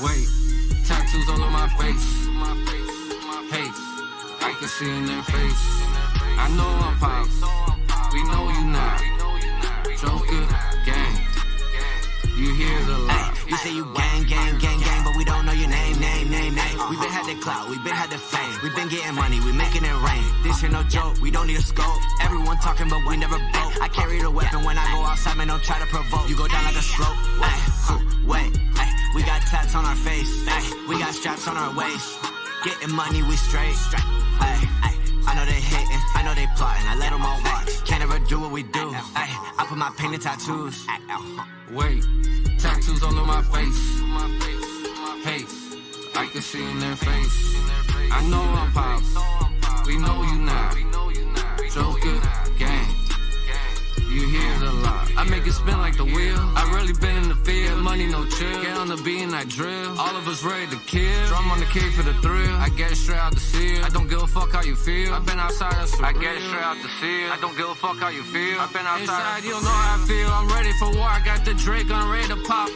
Wait, tattoos all on my face. Hey, I can see in their face. I know I'm pop. We know you not. Joker, gang. You hear the lie. You say you gang, but we don't know your name. We been had the clout, we been had the fame. We been getting money, we making it rain. This here no joke, we don't need a scope. Everyone talking, but we never broke. I carry the weapon when I go outside, man, don't try to provoke. You go down like a slope. Wait, we got tats on our face. We got straps on our waist. Getting money, we straight. I know they hating, I know they plotting. I let them all watch. Can't ever do what we do. I put my paint in tattoos. Wait, tattoos all on my face. Hey, I can see in their face. I know I'm pop. We know you not. Joker, gang. You hear the lot. I make it spin like the wheel. I really been in the field. Money no chill. Get on the beat and I drill. All of us ready to kill. Drum on the key for the thrill. I get it straight out the seal. I don't give a fuck how you feel. I've been outside, that's for real. I get it straight out the seal. I don't give a fuck how you feel. I've been outside. Inside, you don't know how I feel. I'm ready for war. I got the Drake, I'm ready to pop.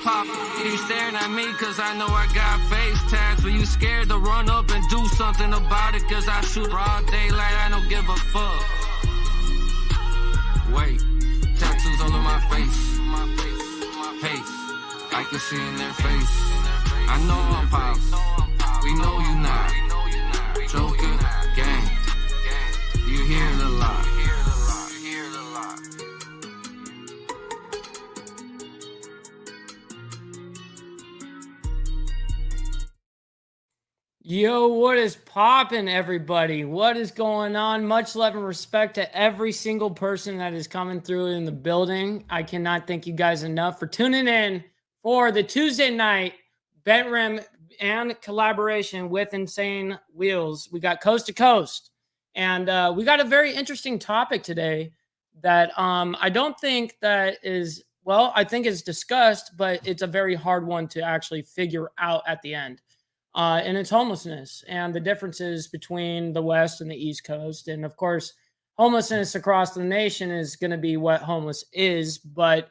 You staring at me cause I know I got face tats. But you scared to run up and do something about it. Cause I shoot broad daylight. I don't give a fuck. Wait. Tattoos all on my face. Hey, I can see in their face. I know I'm pop. We know you not. Joker, gang. You hear the lot. Yo, what is poppin', everybody? What is going on? Much love and respect to every single person that is coming through in the building. I cannot thank you guys enough for tuning in for the Tuesday night Bent Rim and collaboration with Insane Wheels. We got Coast to Coast, and we got a very interesting topic today that I don't think that is, well, I think it's discussed, but it's a very hard one to actually figure out at the end. And it's homelessness and the differences between the West and the East Coast. And of course, homelessness across the nation is going to be what homeless is. But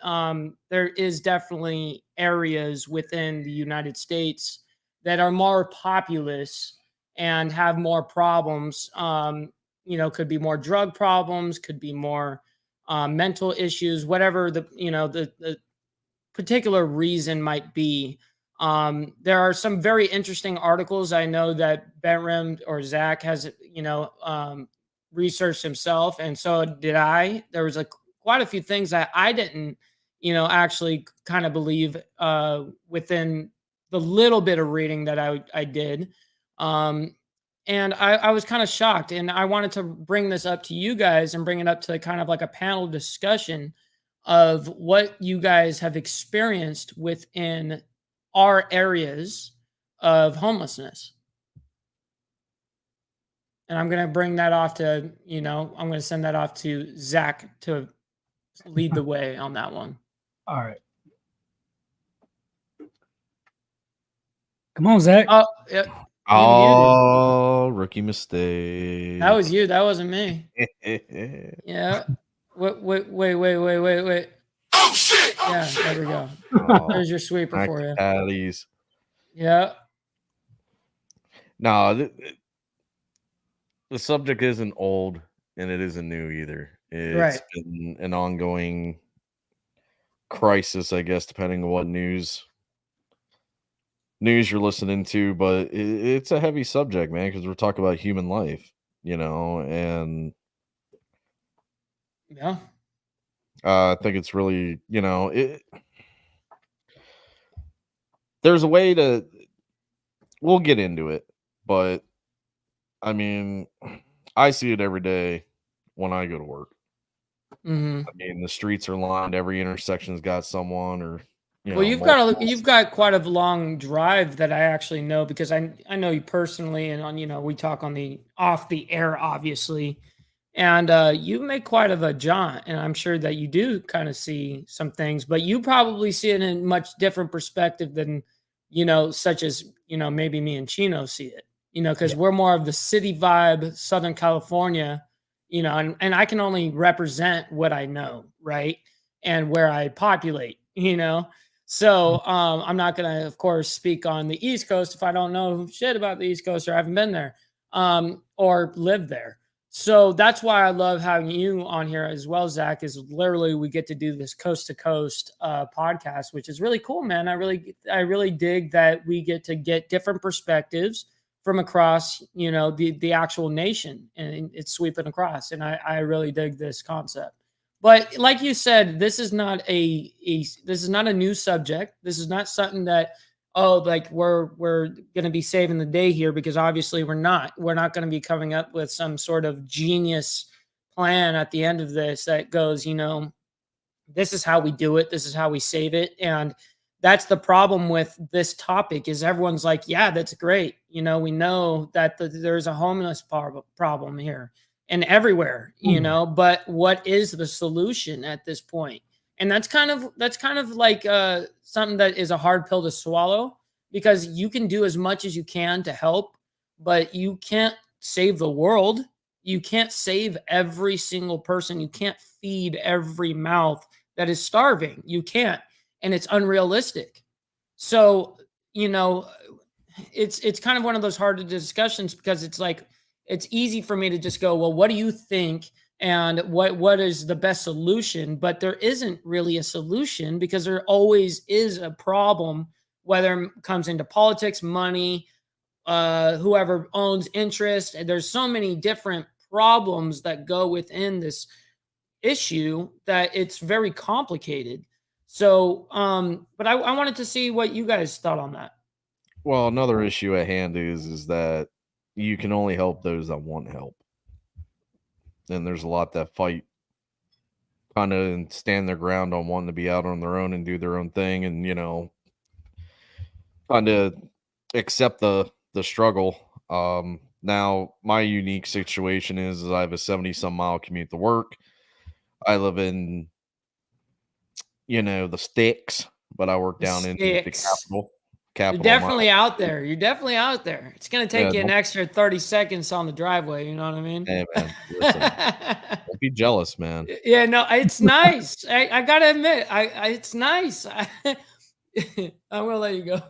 there is definitely areas within the United States that are more populous and have more problems. Could be more drug problems, could be more mental issues, whatever the particular reason might be. There are some very interesting articles. I know that Ben Rim or Zach has, researched himself, and so did I. There was quite a few things that I didn't, actually kind of believe within the little bit of reading that I did. And I was kind of shocked, and I wanted to bring this up to you guys and bring it up to kind of like a panel discussion of what you guys have experienced within our areas of homelessness. And I'm going to bring that off to, I'm going to send that off to Zach to lead the way on that one. All right. Come on, Zach. Oh, yeah. Oh, rookie mistake. That was you. That wasn't me. Yeah. Wait. Oh, shit! Yeah, there we go. There's your sweeper for you. Patties. Yeah. No, the subject isn't old, and it isn't new either. It's been an ongoing crisis, I guess, depending on what news you're listening to. But it's a heavy subject, man, because we're talking about human life, and yeah. I think it's really, there's a way to, we'll get into it, but I mean, I see it every day when I go to work. Mm-hmm. I mean, the streets are lined, every intersection's got someone, or, you've got quite a long drive that I actually know, because I know you personally, and we talk off the air, obviously. And you make quite of a jaunt, and I'm sure that you do kind of see some things, but you probably see it in a much different perspective than, such as, maybe me and Chino see it, because we're more of the city vibe, Southern California, and I can only represent what I know, right? And where I populate, So I'm not going to, of course, speak on the East Coast if I don't know shit about the East Coast or haven't been there or lived there. So that's why I love having you on here as well, Zach, is literally we get to do this coast to coast podcast, which is really cool, man. I really dig that we get to get different perspectives from across, the actual nation, and it's sweeping across. And I really dig this concept. But like you said, this is not a new subject. This is not something that like we're going to be saving the day here, because obviously we're not. We're not going to be coming up with some sort of genius plan at the end of this that goes, this is how we do it. This is how we save it. And that's the problem with this topic is everyone's like, yeah, that's great. We know that there's a homeless problem here and everywhere, but what is the solution at this point? And that's kind of like something that is a hard pill to swallow, because you can do as much as you can to help, but you can't save the world. You can't save every single person. You can't feed every mouth that is starving. You can't. And it's unrealistic. So, it's kind of one of those hard discussions, because it's like, it's easy for me to just go, well, what do you think? And what is the best solution? But there isn't really a solution, because there always is a problem, whether it comes into politics, money, whoever owns interest. And there's so many different problems that go within this issue that it's very complicated. So, but I wanted to see what you guys thought on that. Well, another issue at hand is that you can only help those that want help. And there's a lot that fight kind of and stand their ground on wanting to be out on their own and do their own thing, and kind of accept the struggle. Now my unique situation is I have a 70-some mile commute to work. I live in the sticks, but I work down in the capital. You're definitely out there. You're definitely out there. It's going to take you an extra 30 seconds on the driveway. You know what I mean? Hey, man. Listen, don't be jealous, man. Yeah, no, it's nice. I got to admit, it's nice. I'm going to let you go.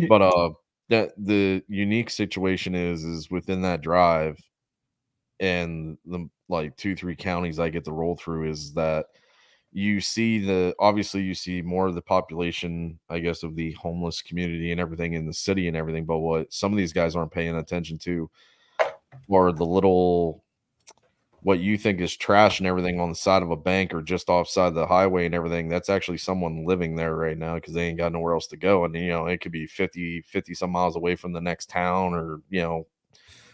But the unique situation is within that drive and the like 2-3 counties I get to roll through is that you see obviously you see more of the population, I guess, of the homeless community and everything in the city and everything. But what some of these guys aren't paying attention to are the little, what you think is trash and everything on the side of a bank or just offside the highway and everything. That's actually someone living there right now because they ain't got nowhere else to go. And, it could be 50 some miles away from the next town or,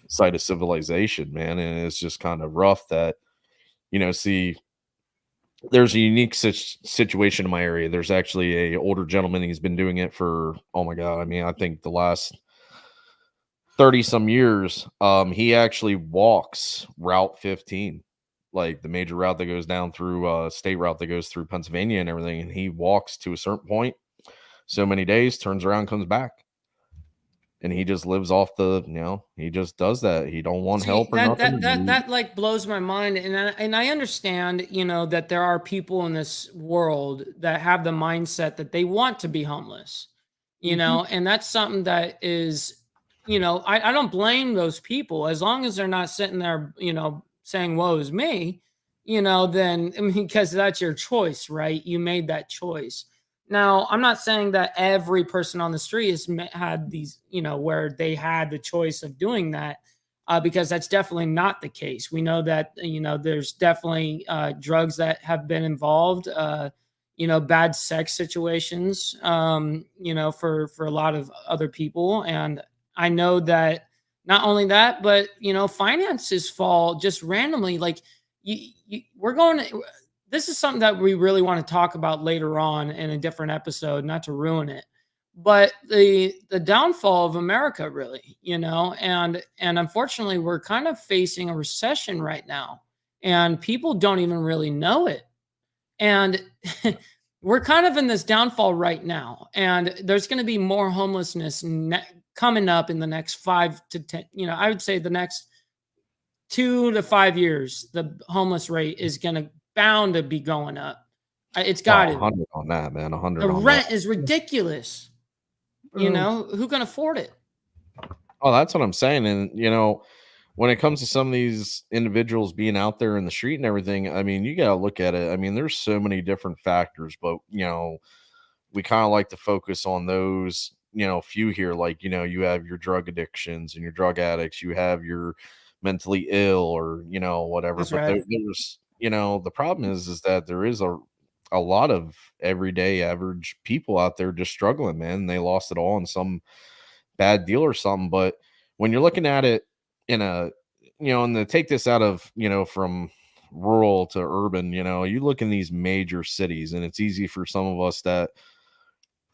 site of civilization, man. And it's just kind of rough that, see, there's a unique situation in my area. There's actually a older gentleman. He's been doing it for, oh my God, I mean, I think the last 30 some years. He actually walks Route 15, like the major route that goes down through state route that goes through Pennsylvania and everything. And he walks to a certain point, so many days, turns around, comes back. And he just lives off he just does that. He don't want help or nothing. That like blows my mind. And I understand, that there are people in this world that have the mindset that they want to be homeless, and that's something that is, I don't blame those people as long as they're not sitting there, saying, woe is me, then, because that's your choice, right? You made that choice. Now, I'm not saying that every person on the street has had these, where they had the choice of doing that, because that's definitely not the case. We know that, there's definitely drugs that have been involved, bad sex situations, for a lot of other people. And I know that not only that, but, finances fall just randomly. Like we're going to, this is something that we really want to talk about later on in a different episode, not to ruin it, but the downfall of America, really, and unfortunately we're kind of facing a recession right now and people don't even really know it. And we're kind of in this downfall right now. And there's going to be more homelessness coming up in the next 5 to 10, I would say the next 2 to 5 years, the homeless rate is bound to be going up. It's got to. 100 on that, man. 100 The on rent that. is ridiculous. You know, who can afford it? Oh, that's what I'm saying. And when it comes to some of these individuals being out there in the street and everything, I mean, you got to look at it. I mean, there's so many different factors, but we kind of like to focus on those, few here. Like, you have your drug addictions and your drug addicts, you have your mentally ill or, whatever. That's But right. there's, the problem is that there is a lot of everyday average people out there just struggling, man. They lost it all in some bad deal or something. But when you're looking at it in a, and to take this out of, from rural to urban, you look in these major cities, and it's easy for some of us that,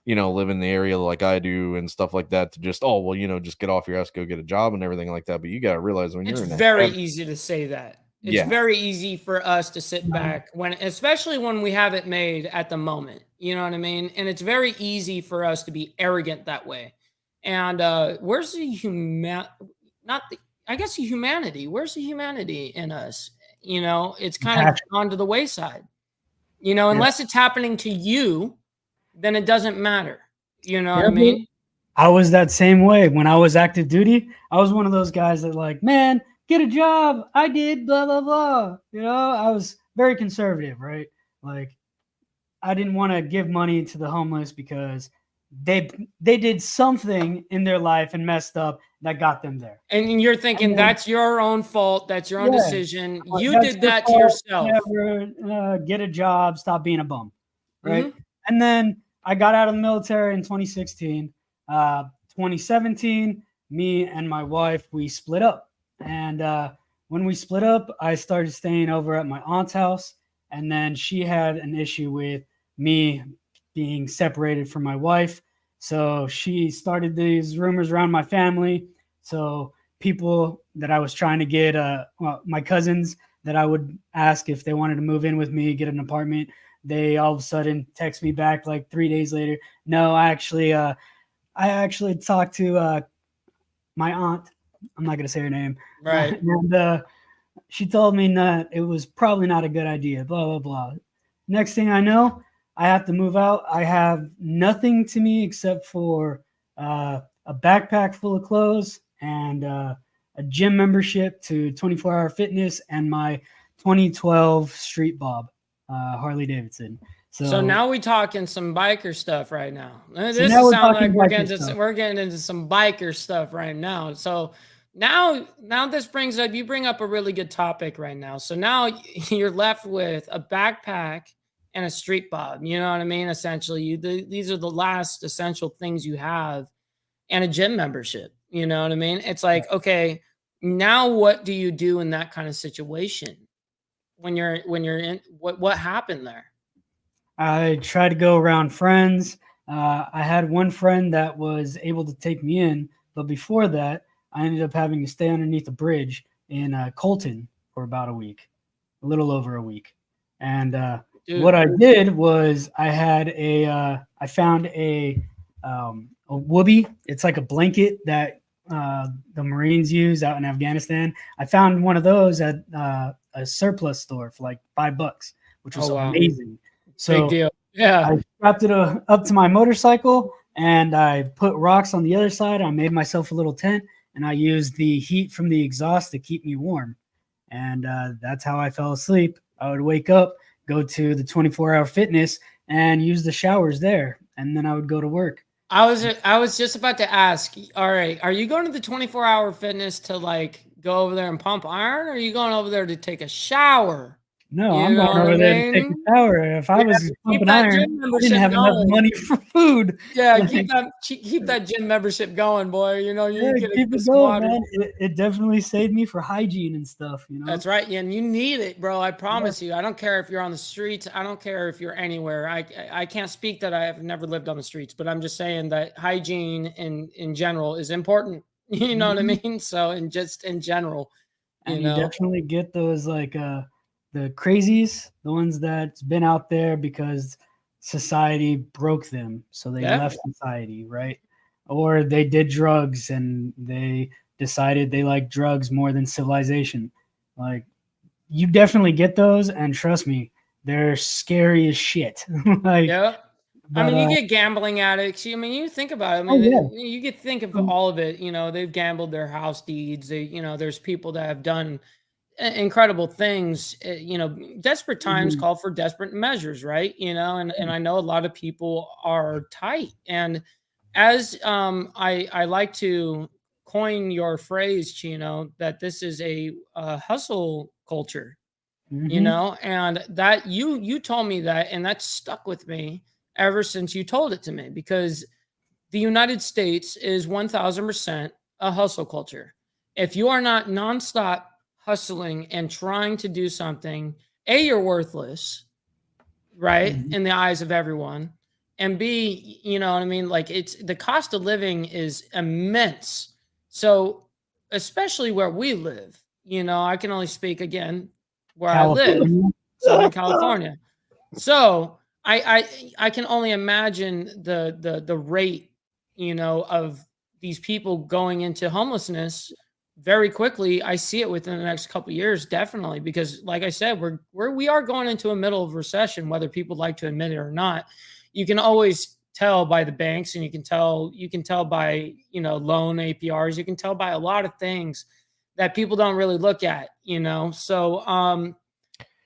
live in the area like I do and stuff like that to just, oh, well, just get off your ass, go get a job and everything like that. But you got to realize when It's you're in very easy to say that. It's Yeah. very easy for us to sit back especially when we have it made at the moment. You know what I mean? And it's very easy for us to be arrogant that way. And where's the I guess the humanity? Where's the humanity in us? It's kind of gone to the wayside. Unless it's happening to you, then it doesn't matter. You know what I mean? I was that same way when I was active duty. I was one of those guys that like, man, get a job. I did blah, blah, blah. I was very conservative, right? Like I didn't want to give money to the homeless because they did something in their life and messed up that got them there. And you're thinking that's your own fault. That's your own decision. You did that to yourself. Never get a job. Stop being a bum. Right. Mm-hmm. And then I got out of the military in 2016. 2017, me and my wife, we split up. And when we split up, I started staying over at my aunt's house. And then she had an issue with me being separated from my wife. So she started these rumors around my family. So people that I was trying to get, my cousins that I would ask if they wanted to move in with me, get an apartment, they all of a sudden text me back like 3 days later. No, I actually talked to my aunt. I'm not going to say her name. Right. And she told me that it was probably not a good idea, blah, blah, blah. Next thing I know, I have to move out. I have nothing to me except for a backpack full of clothes and a gym membership to 24-hour fitness and my 2012 Street Bob, Harley Davidson. So now we talking some biker stuff right now. This sounds like we're getting into some biker stuff right now. So now this brings up, you bring up a really good topic right now. So now you're left with a backpack and a street bob. You know what I mean? Essentially, these are the last essential things you have, and a gym membership. You know what I mean? It's like, okay, now what do you do in that kind of situation? When you're in, what happened there? I tried to go around friends. I had one friend that was able to take me in, but before that, I ended up having to stay underneath a bridge in Colton for about a week, a little over a week. And what I did was I found a whoopee. It's like a blanket that the Marines use out in Afghanistan. I found one of those at a surplus store for like $5, which was amazing. So big deal. Yeah. I strapped it up to my motorcycle and I put rocks on the other side. I made myself a little tent and I used the heat from the exhaust to keep me warm. And that's how I fell asleep. I would wake up, go to the 24-hour fitness and use the showers there. And then I would go to work. I was just about to ask, all right, are you going to the 24-hour fitness to like go over there and pump iron, or are you going over there to take a shower? No, I'm going over there to take a shower. If I was pumping iron, I didn't have enough money for food. Yeah, keep that gym membership going, boy. You keep it going, man. It definitely saved me for hygiene and stuff. That's right, and you need it, bro. I promise you. I don't care if you're on the streets. I don't care if you're anywhere. I can't speak that I have never lived on the streets, but I'm just saying that hygiene in general is important. You know what I mean? So, and just in general, you definitely get those like the crazies, the ones that's been out there because society broke them. So they left society, right? Or they did drugs and they decided they like drugs more than civilization. Like, you definitely get those. And trust me, they're scary as shit. Like, Yeah. I but mean, you get gambling addicts. I mean, you think about it. I oh mean, yeah, you get think of all of it. You know, they've gambled their house deeds. There's people that have done incredible things. Desperate times mhm, call for desperate measures, right? And I know a lot of people are tight. And as I like to coin your phrase, Chino, that this is a hustle culture, mhm, and that you told me that, and that stuck with me ever since you told it to me, because the United States is 1000% a hustle culture. If you are not nonstop hustling and trying to do something, A, you're worthless, right? mhm. In the eyes of everyone. And B, you know what I mean? Like, it's the cost of living is immense. So, especially where we live, I can only speak again where I live, California. Southern California. So I can only imagine the rate, of these people going into homelessness very quickly. I see it within the next couple of years, definitely, because like I said, we are going into a middle of recession, whether people like to admit it or not. You can always tell by the banks, and you can tell by, loan APRs, you can tell by a lot of things that people don't really look at, So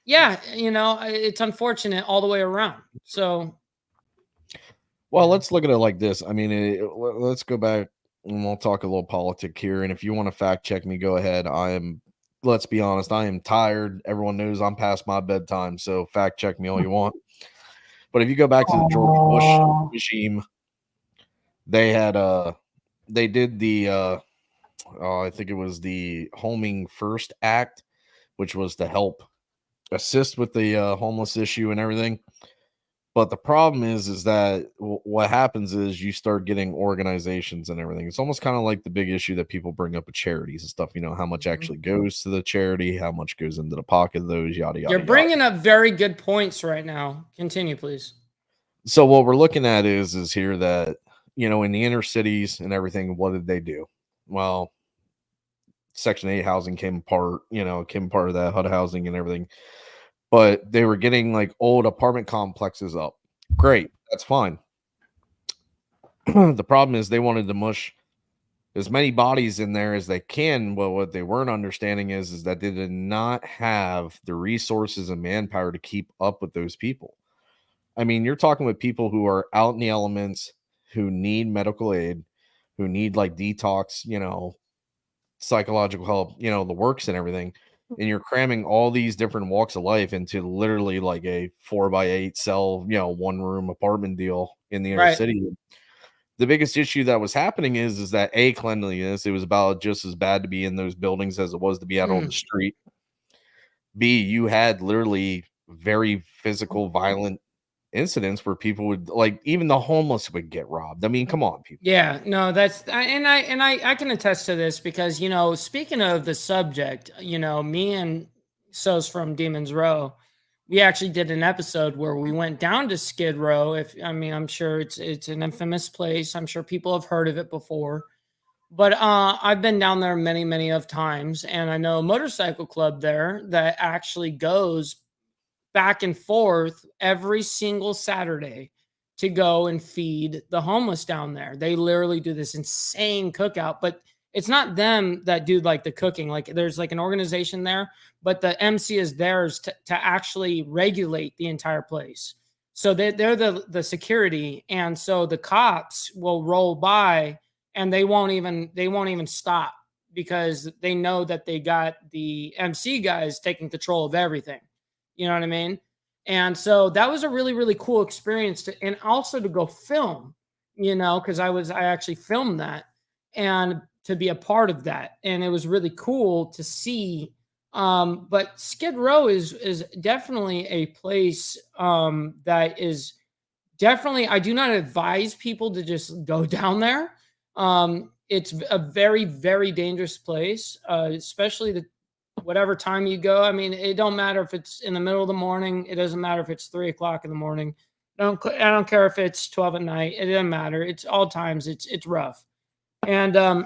yeah, it's unfortunate all the way around. So, Well, let's look at it like this. I mean, let's go back and we'll talk a little politic here. And if you want to fact check me, go ahead. Let's be honest, I am tired. Everyone knows I'm past my bedtime. So fact check me all you want. But if you go back to the George Bush Aw. regime, they had, they did the, I think it was the Homing First Act, which was to help assist with the homeless issue and everything. But the problem is that what happens is you start getting organizations and everything. It's almost kind of like the big issue that people bring up with charities and stuff. How much mhm. actually goes to the charity, how much goes into the pocket of those, yada You're yada yada. bringing up very good points right now. Continue, please. So what we're looking at is here that in the inner cities and everything, what did they do? Well, Section 8 housing came apart. Came part of that HUD housing and everything. But they were getting like old apartment complexes up. Great, that's fine. The problem is they wanted to mush as many bodies in there as they can. Well, what they weren't understanding is that they did not have the resources and manpower to keep up with those people. I mean, you're talking with people who are out in the elements, who need medical aid, who need like detox, psychological help, the works and everything. And you're cramming all these different walks of life into literally like a 4x8 cell, one room apartment deal in the inner Right. city. The biggest issue that was happening is that cleanliness. It was about just as bad to be in those buildings as it was to be out on the Mm. street. B, you had literally very physical, violent incidents where people would like even the homeless would get robbed. I mean, come on, people. Yeah, no, and I can attest to this because, speaking of the subject, me and Sos from Demons Row, we actually did an episode where we went down to Skid Row. I'm sure it's an infamous place. I'm sure people have heard of it before. But I've been down there many, many of times, and I know a motorcycle club there that actually goes back and forth every single Saturday to go and feed the homeless down there. They literally do this insane cookout, but it's not them that do like the cooking. Like, there's like an organization there, but the MC is theirs to actually regulate the entire place. So they're the security, and so the cops will roll by and they won't even stop because they know that they got the MC guys taking control of everything. You know what I mean? And so that was a really, really cool experience and also to go film, because I actually filmed that and to be a part of that. And it was really cool to see. But Skid Row is definitely a place that is definitely, I do not advise people to just go down there. It's a very, very dangerous place, especially whatever time you go. I mean, it don't matter if it's in the middle of the morning. It doesn't matter if it's 3 o'clock in the morning. I don't care if it's 12 at night. It doesn't matter. It's all times. It's rough. And I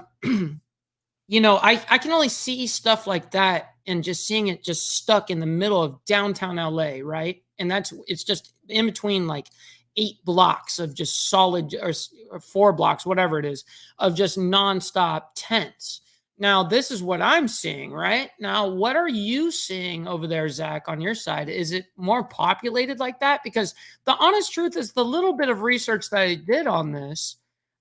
can only see stuff like that and just seeing it just stuck in the middle of downtown LA, right? And it's just in between like 8 blocks of just solid, or 4 blocks, whatever it is, of just nonstop tents. Now, this is what I'm seeing, right? Now, what are you seeing over there, Zach, on your side? Is it more populated like that? Because the honest truth is, the little bit of research that I did on this,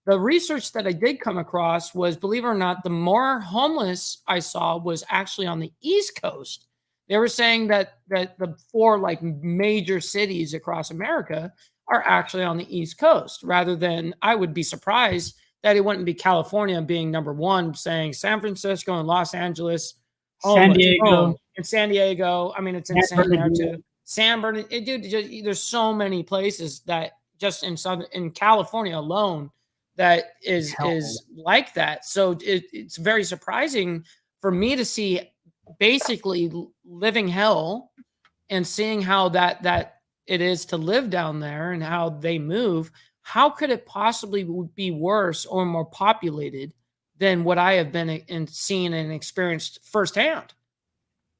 the research that I did come across was, believe it or not, the more homeless I saw was actually on the East Coast. They were saying that the 4 like major cities across America are actually on the East Coast, rather than, I would be surprised that it wouldn't be California being number 1, saying San Francisco and Los Angeles, San homeless, Diego. boom. And San Diego. I mean, it's insane there too. San Bernardino, dude, there's so many places that just in California alone that is like that. So it's very surprising for me to see basically living hell and seeing how that it is to live down there and how they move. How could it possibly be worse or more populated than what I have been and seen and experienced firsthand?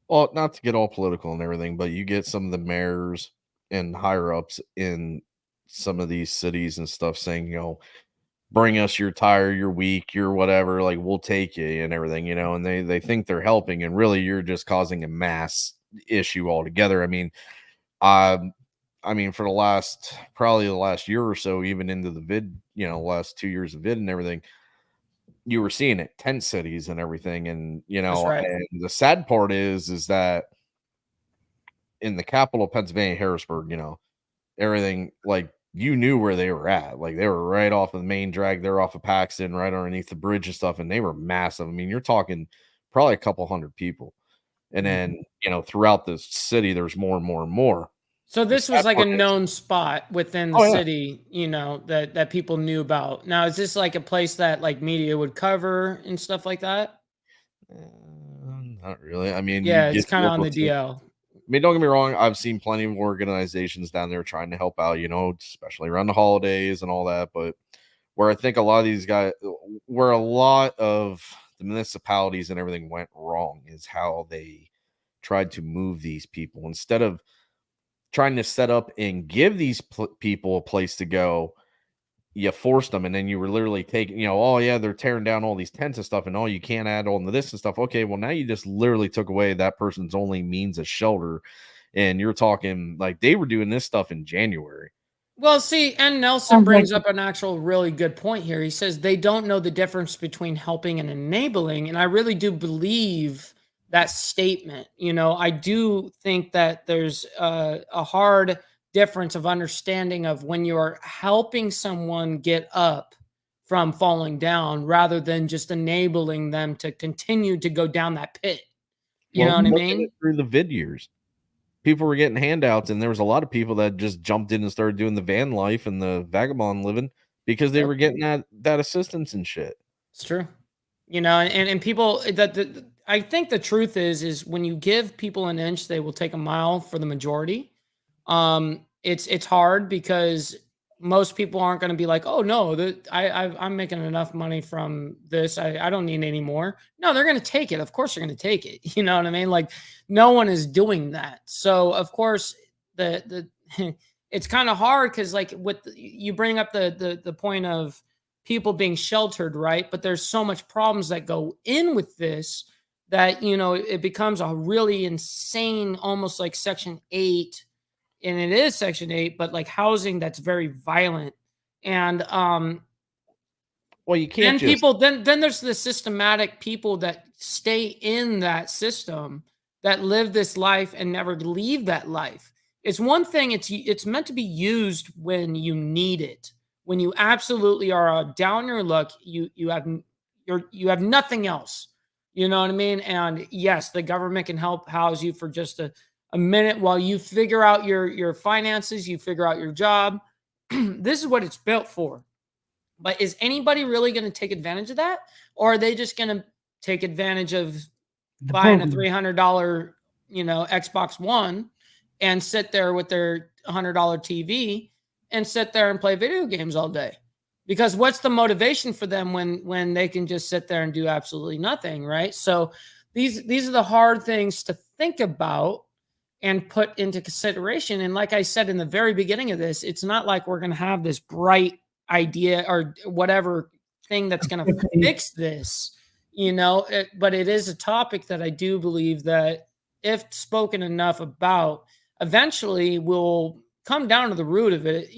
Well, not to get all political and everything, but you get some of the mayors and higher ups in some of these cities and stuff saying, bring us your tire, your week, your whatever, like we'll take you and everything, and they think they're helping, and really you're just causing a mass issue altogether. I mean, for probably the last year or so, even into the vid, last 2 years of vid and everything, you were seeing it, tent cities and everything. And, That's right. and the sad part is that in the capital of Pennsylvania, Harrisburg, everything, like, you knew where they were at. Like, they were right off of the main drag. They're off of Paxton, right underneath the bridge and stuff. And they were massive. I mean, you're talking probably a couple hundred people. And then, throughout the city, there's more and more and more. So this was like a known spot within the city, that people knew about. Now, is this like a place that like media would cover and stuff like that? Not really. I mean, yeah, it's kind of on the DL. I mean, don't get me wrong. I've seen plenty of organizations down there trying to help out, especially around the holidays and all that. But where I think a lot of these guys, where a lot of the municipalities and everything went wrong is how they tried to move these people. Instead of trying to set up and give these people a place to go, you forced them, and then you were literally taking, oh yeah, they're tearing down all these tents and stuff, and you can't add on to this and stuff. Okay, well now you just literally took away that person's only means of shelter, and you're talking like they were doing this stuff in January. Well, see, and Nelson brings up an actual really good point here. He says they don't know the difference between helping and enabling, and I really do believe that statement. I do think that there's a hard difference of understanding of when you're helping someone get up from falling down rather than just enabling them to continue to go down that pit. You know what I mean? Through the vid years, people were getting handouts, and there was a lot of people that just jumped in and started doing the van life and the vagabond living because they were getting that assistance and shit. It's true. And people I think the truth is when you give people an inch, they will take a mile for the majority. It's hard because most people aren't going to be like, oh no, I'm making enough money from this. I don't need any more. No, they're going to take it. Of course they're going to take it. You know what I mean? Like no one is doing that. So of course it's kind of hard because like you bring up the point of people being sheltered, right? But there's so much problems that go in with this that, it becomes a really insane, almost like Section 8. And it is Section 8, but like housing that's very violent. And well, you can't people then there's the systematic people that stay in that system that live this life and never leave that life. It's one thing, it's meant to be used when you need it. When you absolutely are down your luck, you have nothing else. You know what I mean? And yes, the government can help house you for just a minute while you figure out your finances, you figure out your job. This is what it's built for. But is anybody really going to take advantage of that? Or are they just going to take advantage of buying a $300, Xbox One and sit there with their $100 TV and sit there and play video games all day? Because what's the motivation for them when they can just sit there and do absolutely nothing, right? So these are the hard things to think about. and put into consideration. And like I said in the very beginning of this, it's not like we're going to have this bright idea or whatever thing that's going to fix this, but it is a topic that I do believe that if spoken enough about, eventually we'll come down to the root of it,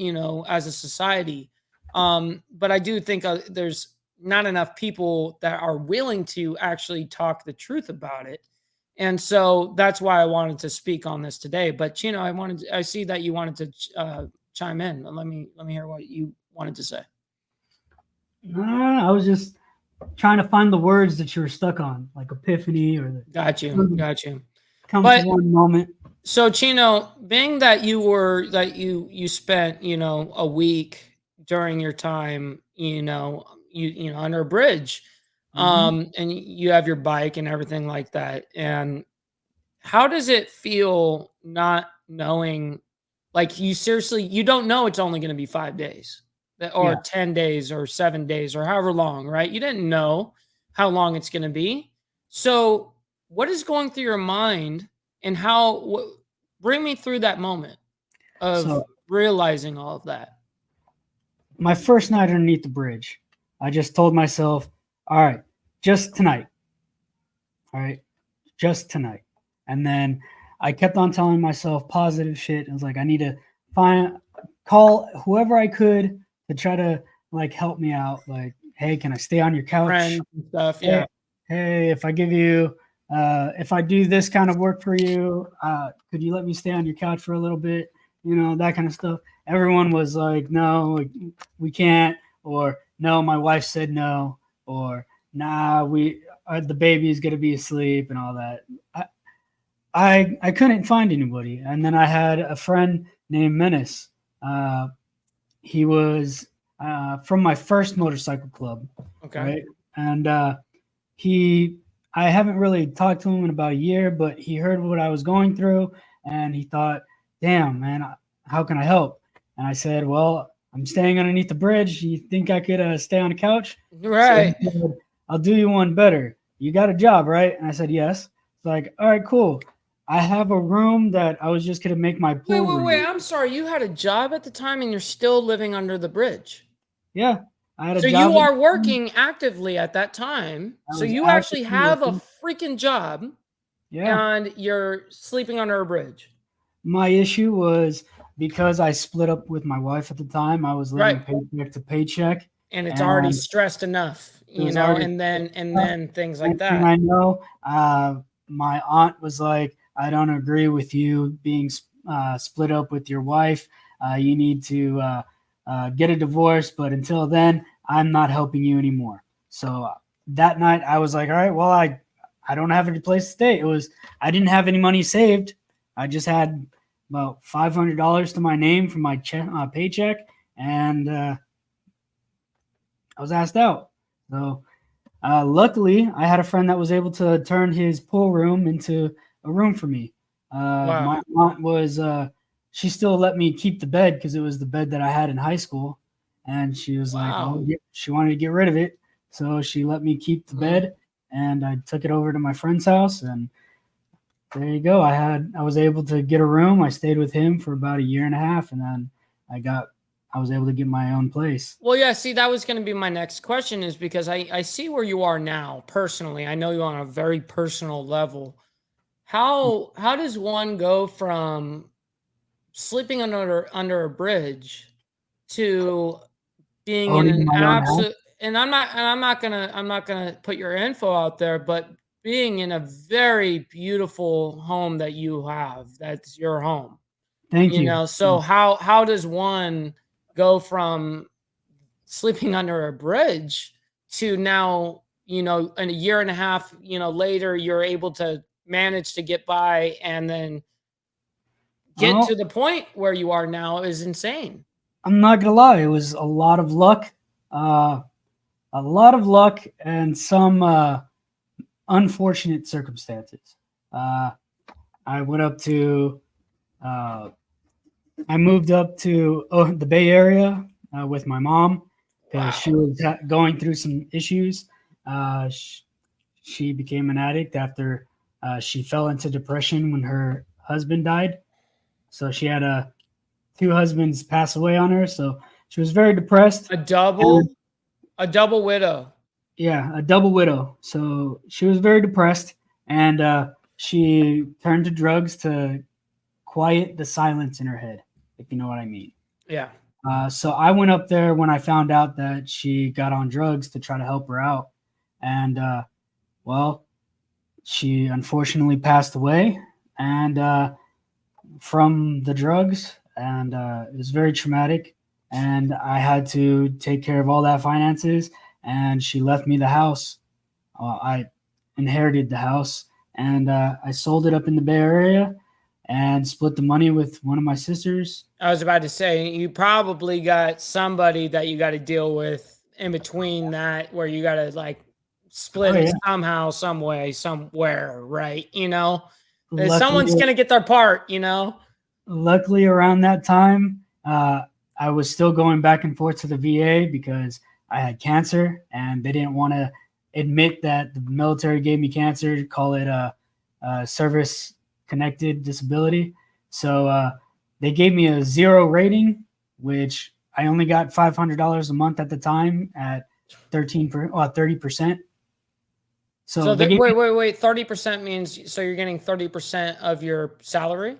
as a society. But I do think there's not enough people that are willing to actually talk the truth about it. And so that's why I wanted to speak on this today. But I see that you wanted to chime in. Let me hear what you wanted to say. I was just trying to find the words that you were stuck on, like epiphany or the. Got you. Comes to one moment. So Chino, being that you spent a week during your time under a bridge, and you have your bike and everything like that, and how does it feel not knowing, like you don't know it's only going to be 5 days or 10 days or 7 days or however long, right? You didn't know how long it's going to be. So what is going through your mind, and bring me through that moment of realizing all of that? My first night underneath the bridge, I just told myself, all right, just tonight. All right, just tonight. And then I kept on telling myself positive shit. I was like, I need to call whoever I could to try to help me out. Like, hey, can I stay on your couch? Friends and stuff. Yeah. Hey, if I give you, if I do this kind of work for you, could you let me stay on your couch for a little bit? That kind of stuff. Everyone was like, no, we can't, or no, my wife said no, or nah, the baby is going to be asleep and all that. I couldn't find anybody. And then I had a friend named Menace. He was from my first motorcycle club. Okay. Right? And I haven't really talked to him in about a year, but he heard what I was going through and he thought, damn, man, how can I help? And I said, well, I'm staying underneath the bridge. You think I could stay on the couch? Right. So he said, I'll do you one better. You got a job, right? And I said, yes. It's like, all right, cool. I have a room that I was just going to make my pool. Wait. I'm sorry. You had a job at the time and you're still living under the bridge. Yeah. I had a job. So you are working actively at that time. So you actually have a freaking job. Yeah. And you're sleeping under a bridge. My issue was because I split up with my wife at the time. I was living paycheck to paycheck. And it's already stressed enough, and then things like that. And I know my aunt was like, I don't agree with you being split up with your wife. You need to get a divorce. But until then, I'm not helping you anymore. So that night I was like, all right, well, I don't have any place to stay. I didn't have any money saved. I just had about $500 to my name from my paycheck. And I was asked out. So luckily, I had a friend that was able to turn his pool room into a room for me. My aunt was, she still let me keep the bed because it was the bed that I had in high school. And she was like, oh, she wanted to get rid of it. So she let me keep the bed and I took it over to my friend's house. And there you go. I was able to get a room. I stayed with him for about 1.5 years. And then I was able to get my own place. Well, yeah, see, that was going to be my next question, is because I see where you are now personally. I know you on a very personal level. How does one go from sleeping under a bridge to being in an absolute, and I'm not gonna put your info out there, but being in a very beautiful home that you have, that's your home. Thank you. So how does one go from sleeping under a bridge to now, in 1.5 years, later, you're able to manage to get by and then get to the point where you are now is insane. I'm not gonna lie. It was a lot of luck, and some unfortunate circumstances. I moved up to the Bay Area with my mom because she was going through some issues. She became an addict after she fell into depression when her husband died. So she had two husbands pass away on her. So she was very depressed. A double widow. Yeah, a double widow. So she was very depressed, and she turned to drugs to quiet the silence in her head, if you know what I mean. Yeah. So I went up there when I found out that she got on drugs to try to help her out. And, well, she unfortunately passed away and from the drugs. And it was very traumatic. And I had to take care of all that finances. And she left me the house. I inherited the house. And I sold it up in the Bay Area and split the money with one of my sisters. I was about to say, you probably got somebody that you got to deal with in between that, where you got to like split it somehow, some way, somewhere, right? You know, someone's going to get their part, you know? Luckily around that time, I was still going back and forth to the VA because I had cancer and they didn't want to admit that the military gave me cancer, call it a service connected disability. So they gave me a 0 rating, which I only got $500 a month at the time at 30%. So wait, 30% means, so you're getting 30% of your salary?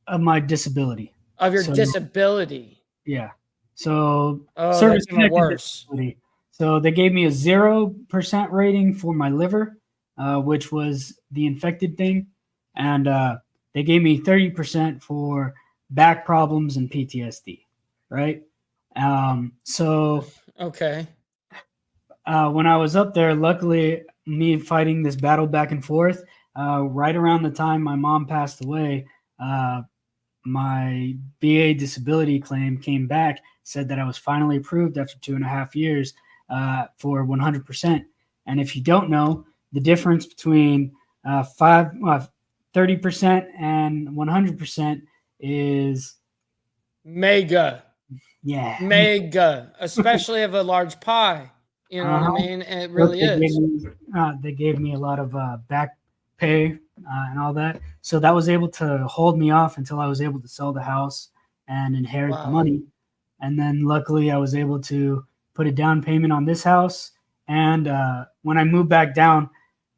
Of my disability. Of your disability. Yeah. So service connected worse. Disability. So they gave me a 0% rating for my liver, which was the infected thing. And they gave me 30% for back problems and PTSD, right? So okay. When I was up there, luckily, me fighting this battle back and forth, right around the time my mom passed away, my VA disability claim came back, said that I was finally approved after 2.5 years for 100%. And if you don't know, the difference between 30% and 100% is mega. Yeah. Mega, especially of a large pie. You know what I mean? And it really is. They gave me a lot of back pay and all that. So that was able to hold me off until I was able to sell the house and inherit the money. And then luckily I was able to put a down payment on this house. And when I moved back down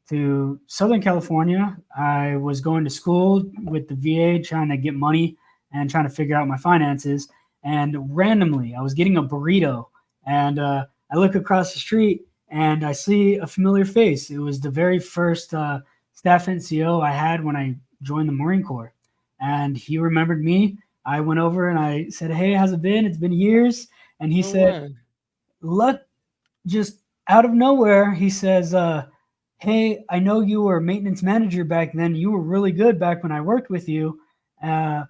to Southern California, I was going to school with the VA, trying to get money and trying to figure out my finances. And randomly, I was getting a burrito, and I look across the street and I see a familiar face. It was the very first staff NCO I had when I joined the Marine Corps, and he remembered me. I went over and I said, "Hey, how's it been? It's been years." And he said, "Look, just out of nowhere," he says, "Hey, I know you were maintenance manager back then. You were really good back when I worked with you. A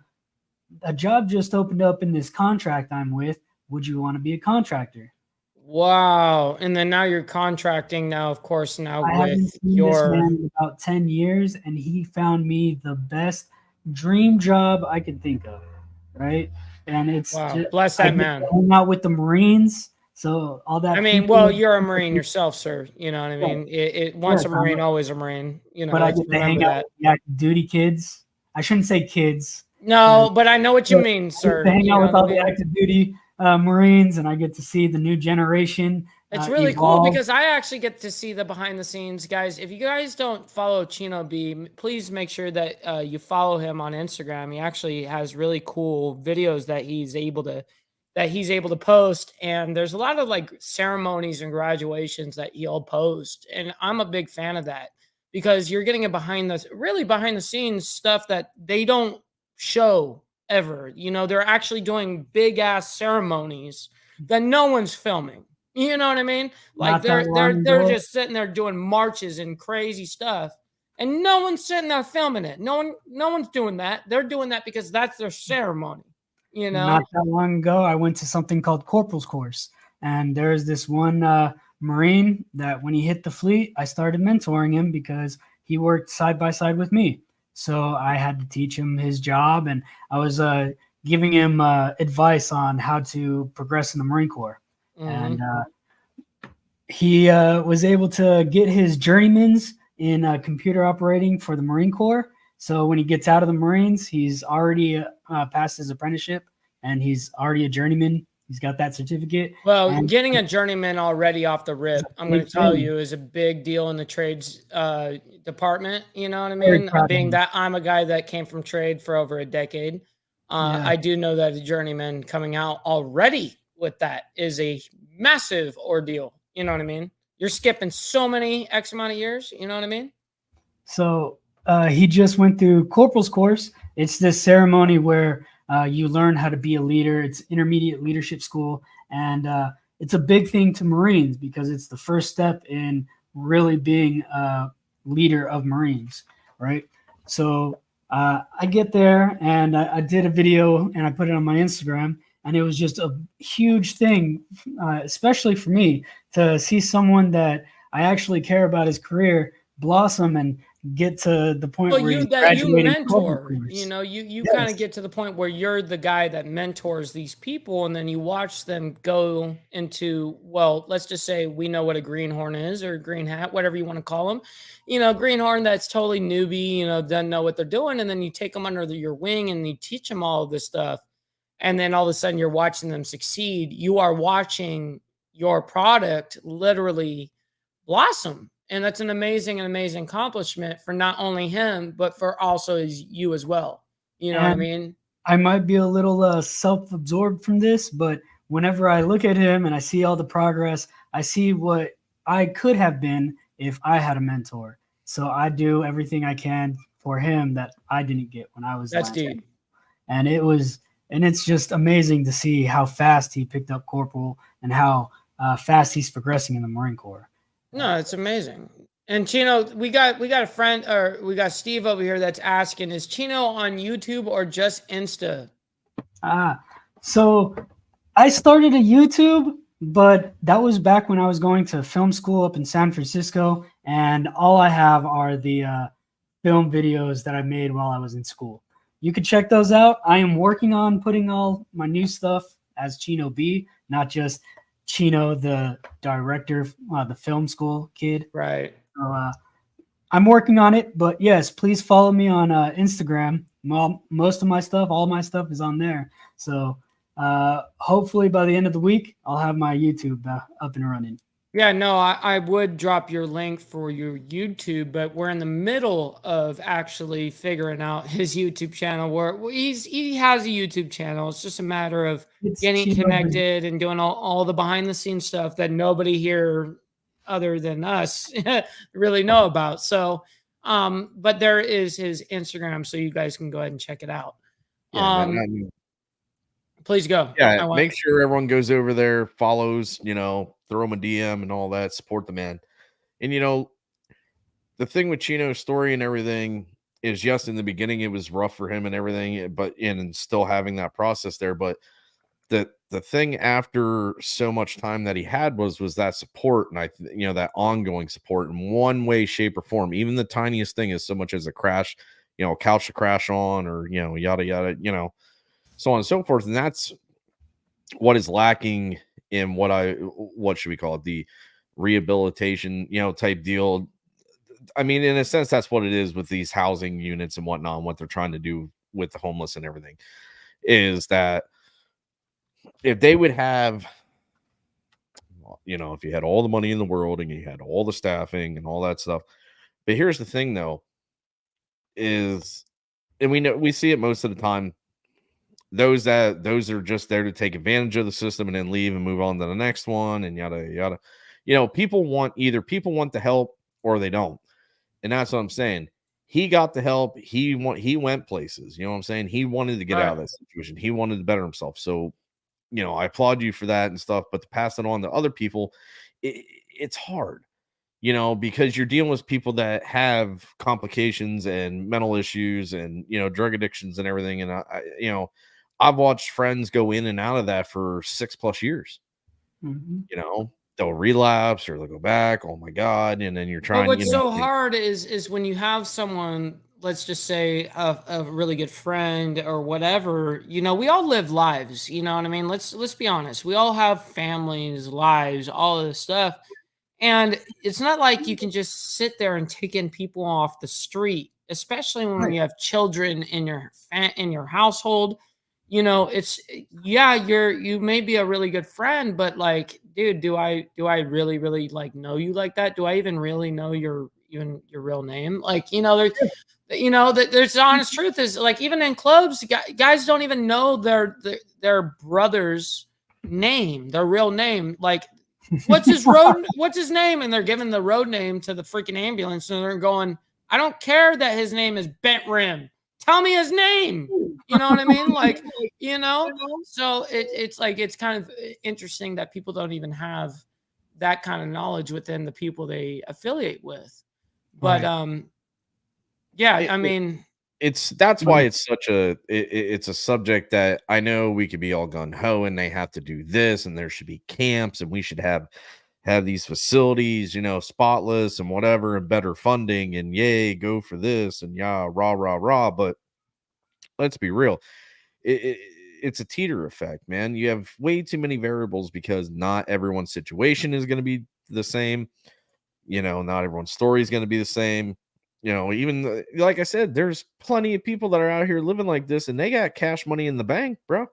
job just opened up in this contract I'm with. Would you want to be a contractor?" Wow. And then now you're contracting now, of course, now I haven't seen this man in about 10 years, and he found me the best dream job I could think of, right? And it's just, bless that man. Hang out with the Marines. So all that. I mean, well, you're a Marine yourself, sir. You know what I mean? Once a Marine, always a Marine. You know, but I get to hang out with the active duty kids. I shouldn't say kids. No, but I know what you mean, sir. I hang out with all the active duty Marines, and I get to see the new generation. It's really cool because I actually get to see the behind the scenes, guys. If you guys don't follow Chino B, please make sure that you follow him on Instagram. He actually has really cool videos that he's able to post, and there's a lot of like ceremonies and graduations that he'll post, and I'm a big fan of that because you're getting a behind the scenes stuff that they don't show ever. You know, they're actually doing big ass ceremonies that no one's filming. You know what I mean? Like they're just sitting there doing marches and crazy stuff, and no one's sitting there filming it. No one's doing that. They're doing that because that's their ceremony. You know, not that long ago, I went to something called Corporal's Course, and there's this one Marine that when he hit the fleet, I started mentoring him because he worked side by side with me. So I had to teach him his job, and I was giving him advice on how to progress in the Marine Corps. Mm-hmm. And he was able to get his journeymans in computer operating for the Marine Corps. So when he gets out of the Marines, he's already passed his apprenticeship, and he's already a journeyman. He's got that certificate. Well, and getting a journeyman already off the rip, I'm going to tell you, is a big deal in the trades department. You know what I mean? Being that I'm a guy that came from trade for over a decade, I do know that a journeyman coming out already with that is a massive ordeal. You know what I mean? You're skipping so many X amount of years. You know what I mean? So he just went through corporal's course. It's this ceremony where you learn how to be a leader. It's intermediate leadership school, and it's a big thing to Marines because it's the first step in really being a leader of Marines, right? So I get there, and I did a video, and I put it on my Instagram, and it was just a huge thing, especially for me, to see someone that I actually care about his career blossom and get to the point where you mentor, you know, you kind of get to the point where you're the guy that mentors these people, and then you watch them go into, well, let's just say we know what a greenhorn is, or green hat, whatever you want to call them, you know, greenhorn that's totally newbie, you know, doesn't know what they're doing, and then you take them under your wing and you teach them all of this stuff, and then all of a sudden you're watching them succeed. You are watching your product literally blossom. And that's an amazing accomplishment for not only him, but for also you as well. You know what I mean? I might be a little self-absorbed from this, but whenever I look at him and I see all the progress, I see what I could have been if I had a mentor. So I do everything I can for him that I didn't get when I was. That's deep. And it's just amazing to see how fast he picked up corporal and how fast he's progressing in the Marine Corps. No, it's amazing. And Chino, we got a friend, or we got Steve over here that's asking, is Chino on YouTube or just Insta? So I started a YouTube, but that was back when I was going to film school up in San Francisco, and all I have are the film videos that I made while I was in school. You could check those out. I am working on putting all my new stuff as Chino B, not just Chino, the director, the film school kid. Right. So I'm working on it, but yes, please follow me on Instagram. Most of my stuff, all my stuff is on there. So hopefully by the end of the week, I'll have my YouTube up and running. Yeah, no, I would drop your link for your YouTube, but we're in the middle of actually figuring out his YouTube channel. Where he has a YouTube channel. It's just a matter of getting connected and doing all the behind the scenes stuff that nobody here other than us really know about. So, but there is his Instagram, so you guys can go ahead and check it out. Yeah, please go. Yeah, make sure everyone goes over there, follows, you know, throw him a DM and all that, support the man. And, you know, the thing with Chino's story and everything is, yes, in the beginning it was rough for him and everything, but and still having that process there. But the thing after so much time that he had was that support, and you know, that ongoing support in one way, shape, or form. Even the tiniest thing is so much as a crash, you know, couch to crash on, or, you know, yada yada, you know, so on and so forth. And that's what is lacking in what should we call it, the rehabilitation, you know, type deal. I mean, in a sense, that's what it is with these housing units and whatnot, and what they're trying to do with the homeless and everything, is that if they would have, you know, if you had all the money in the world and you had all the staffing and all that stuff. But here's the thing, though, is, and we see it most of the time, those are just there to take advantage of the system and then leave and move on to the next one and yada yada. You know, people want the help or they don't. And that's what I'm saying. He got the help. He went places. You know what I'm saying? He wanted to get out of that situation. He wanted to better himself. So, you know, I applaud you for that and stuff. But to pass it on to other people, it's hard, you know, because you're dealing with people that have complications and mental issues and, you know, drug addictions and everything. And you know, I've watched friends go in and out of that for 6+ years. Mm-hmm. You know, they'll relapse or they'll go back. Oh my God. And then you're trying. But what's so hard is when you have someone, let's just say a really good friend or whatever, you know, we all live lives, you know what I mean? Let's be honest. We all have families, lives, all of this stuff. And it's not like you can just sit there and take in people off the street especially when Right. you have children in your household. You know, it's yeah, you may be a really good friend, but like, dude, do I really like know you like that? Do I even really know even your real name? Like, there's the honest truth is like even in clubs, guys don't even know their brother's name, their real name. Like, what's his name? And they're giving the road name to the freaking ambulance, and they're going, I don't care that his name is Bent Rim. Tell me his name. You know what I mean? Like, so it's like it's kind of interesting that people don't even have that kind of knowledge within the people they affiliate with. But Right. yeah, It, I it- mean, that's why Right. it's such it's a subject that I know we could be all gun ho and they have to do this and there should be camps and we should have these facilities, spotless and whatever and better funding and yay, go for this and yeah, rah rah rah. But let's be real, it, it, it's a teeter effect, man. You have way too many variables because not everyone's situation is going to be the same. Not everyone's story is going to be the same. Even like I said, there's plenty of people that are out here living like this and they got cash money in the bank, bro.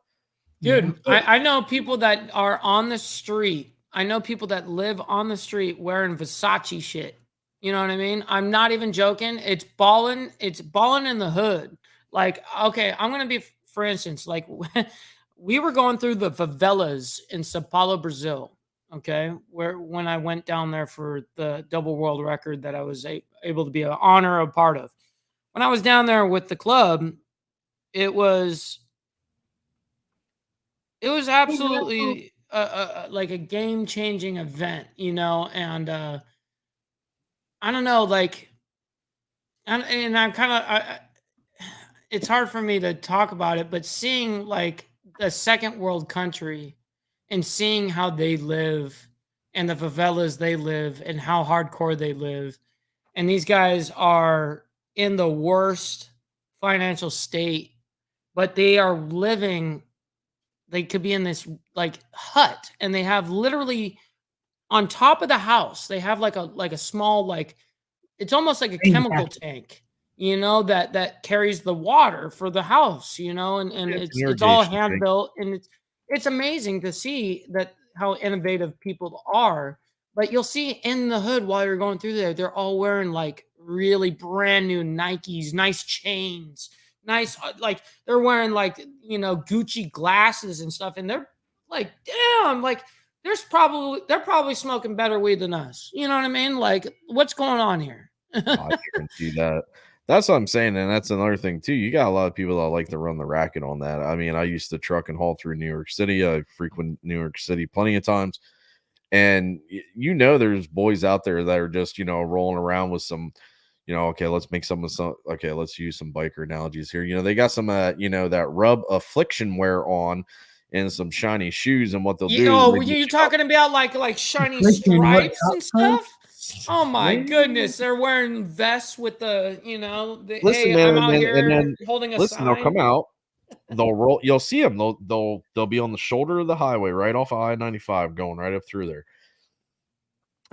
Yeah. dude, I know people that are on the street. I know people that live on the street wearing Versace shit. You know what I mean? I'm not even joking. It's balling. It's balling in the hood. Like, okay, I'm gonna be, for instance, like we were going through the favelas in Sao Paulo, Brazil. Okay, where when I went down there for the double world record that I was able to be an honor a part of. When I was down there with the club, it was it was absolutely like a game changing event, and I don't know, like, and I'm kind of, it's hard for me to talk about it, but seeing like the second world country and seeing how they live and the favelas they live and how hardcore they live, and these guys are in the worst financial state, but they are living. They could be in this like hut, and they have literally on top of the house, they have like a small like it's almost like a Rain chemical jacket. tank, that carries the water for the house, and It's an it's all irrigation hand tank. built, and it's amazing to see that how innovative people are. But you'll see in the hood while you're going through there, they're all wearing like really brand new Nikes, nice chains, nice like they're wearing like Gucci glasses and stuff, and they're like, damn, like they're probably smoking better weed than us. You know what I mean? Like, what's going on here? I guarantee that. That's what I'm saying, and that's another thing too. You got a lot of people that like to run the racket on that. I mean, I used to truck and haul through New York City. I frequent New York City plenty of times, and there's boys out there that are just rolling around with some, okay, let's make some okay, let's use some biker analogies here. They got some that rub affliction wear on and some shiny shoes, and what they'll do is they get You you up. talking about like shiny Affliction, what, stripes top and price? stuff? Oh my Yeah. goodness, they're wearing vests with Listen, hey, man, I'm and out here then holding a listen, they'll come sign. out, they'll roll, you'll see them, they'll be on the shoulder of the highway right off of I-95 going right up through there.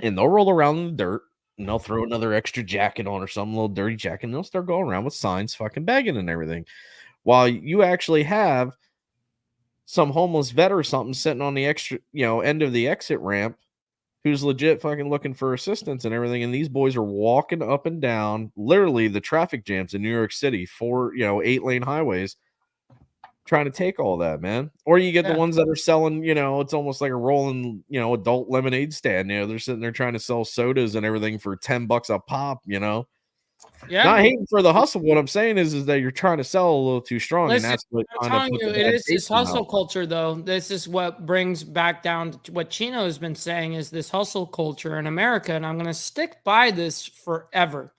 And they'll roll around in the dirt and they'll throw another extra jacket on or some little dirty jacket and they'll start going around with signs fucking begging and everything. While you actually have some homeless vet or something sitting on the extra, end of the exit ramp who's legit fucking looking for assistance and everything. And these boys are walking up and down literally the traffic jams in New York City, 8-lane highways, trying to take all that, man. Or you get the Yeah. ones that are selling, it's almost like a rolling, adult lemonade stand. They're sitting there trying to sell sodas and everything for $10 a pop, Yeah. Not hating for the hustle. What I'm saying is that you're trying to sell a little too strong, and Listen, that's what I'm kind of telling put you, the it bad is this taste in your hustle mouth. culture, though. This is what brings back down to what Chino has been saying is this hustle culture in America. And I'm going to stick by this forever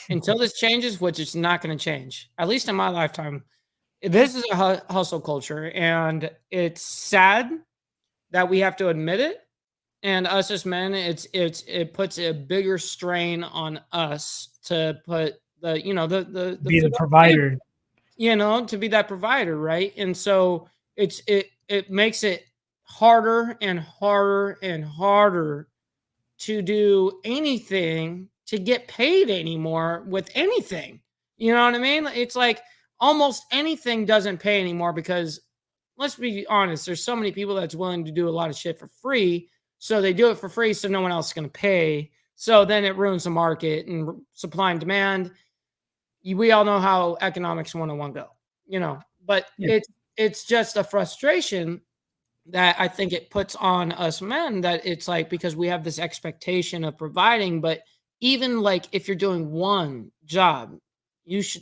until this changes, which is not going to change, at least in my lifetime. This is a hustle culture, and it's sad that we have to admit it. And us as men, it puts a bigger strain on us to put the Be food the on the table, provider. to be that provider, right? And so it makes it harder and harder and harder to do anything to get paid anymore with anything. You know what I mean? It's like almost anything doesn't pay anymore because let's be honest, there's so many people that's willing to do a lot of shit for free. So they do it for free so no one else is going to pay. So then it ruins the market and supply and demand. We all know how economics 101 go, but Yeah. it's just a frustration that I think it puts on us men that it's like because we have this expectation of providing, but even like if you're doing one job,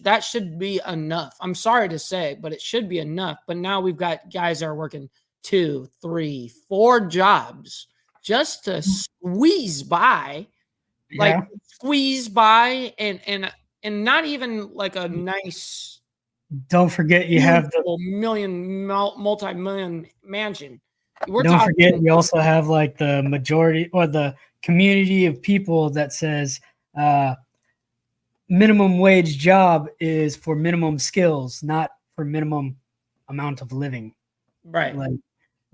that should be enough. I'm sorry to say, but it should be enough. But now we've got guys that are working 2, 3, 4 jobs just to squeeze by, like Yeah. squeeze by and not even like a nice Don't forget you have the multi-million mansion. We're don't forget talking you also have like the majority or the community of people that says minimum wage job is for minimum skills, not for minimum amount of living. right. Like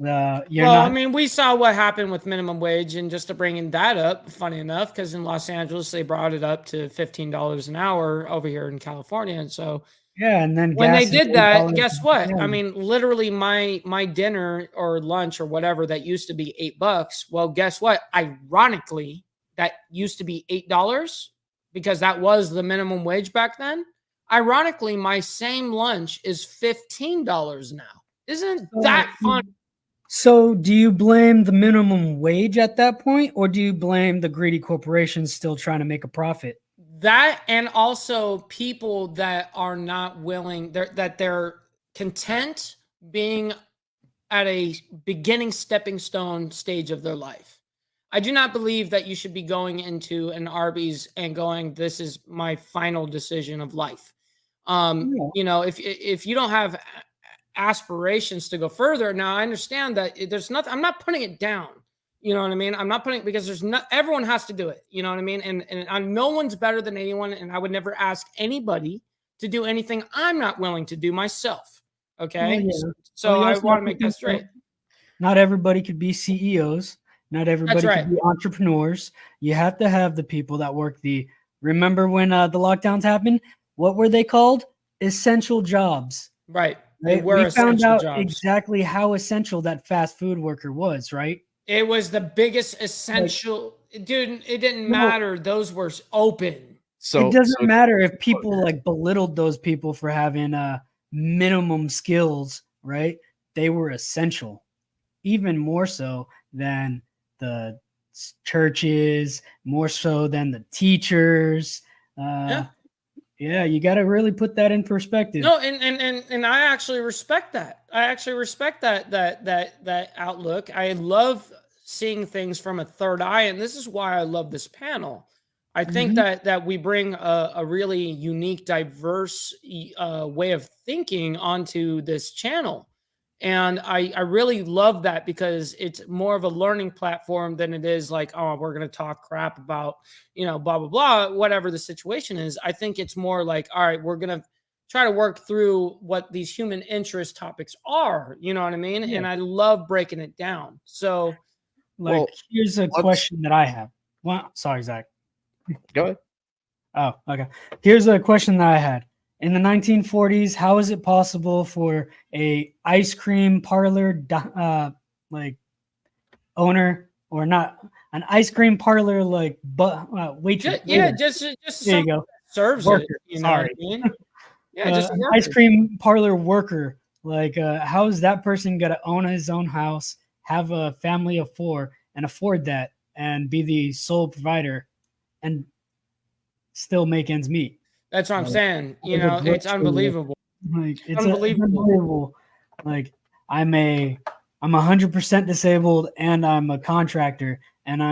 I mean, we saw what happened with minimum wage, and just to bring that up, funny enough, because in Los Angeles they brought it up to $15 an hour over here in California, and so yeah, and then when they gas is did that, $8. guess what? Yeah. I mean, literally, my dinner or lunch or whatever that used to be $8. Well, guess what? Ironically, that used to be $8 because that was the minimum wage back then. Ironically, my same lunch is $15 now. Isn't that fun? So do you blame the minimum wage at that point, or do you blame the greedy corporations still trying to make a profit? That and also people that are not willing, that they're content being at a beginning stepping stone stage of their life. I do not believe that you should be going into an Arby's and going, this is my final decision of life. If you don't have aspirations to go further, now I understand that there's nothing, I'm not putting it down. You know what I mean? I'm not putting, because there's not, everyone has to do it. You know what I mean? And no one's better than anyone. And I would never ask anybody to do anything I'm not willing to do myself. Okay. So I want to make that straight. Not everybody could be CEOs. Not everybody could be entrepreneurs. You have to have the people that work remember when the lockdowns happened? What were they called? Essential jobs. Right. We found out exactly how essential that fast food worker was, right? It was the biggest essential, dude. It didn't matter. Those were open. So it doesn't matter if people like belittled those people for having minimum skills, right? They were essential, even more so than the churches, more so than the teachers. Yeah, you got to really put that in perspective. No, and I actually respect that. I actually respect that outlook. I love seeing things from a third eye, and this is why I love this panel. I think that we bring a really unique, diverse way of thinking onto this channel. And I really love that because it's more of a learning platform than it is like, oh, we're going to talk crap about, blah, blah, blah, whatever the situation is. I think it's more like, all right, we're going to try to work through what these human interest topics are. You know what I mean? Yeah. And I love breaking it down. So here's a question that I have. Well, sorry, Zach. Go ahead. Oh, okay. Here's a question that I had. In the 1940s, how is it possible for a ice cream parlor owner, or not an ice cream parlor waitress? Just there you go. Serves worker. It. Sorry. What I mean? Yeah, just an ice cream parlor worker. How is that person gonna own his own house, have a family of 4, and afford that, and be the sole provider, and still make ends meet? That's what I'm saying. It's unbelievable. It's unbelievable. I'm 100% disabled, and I'm a contractor, and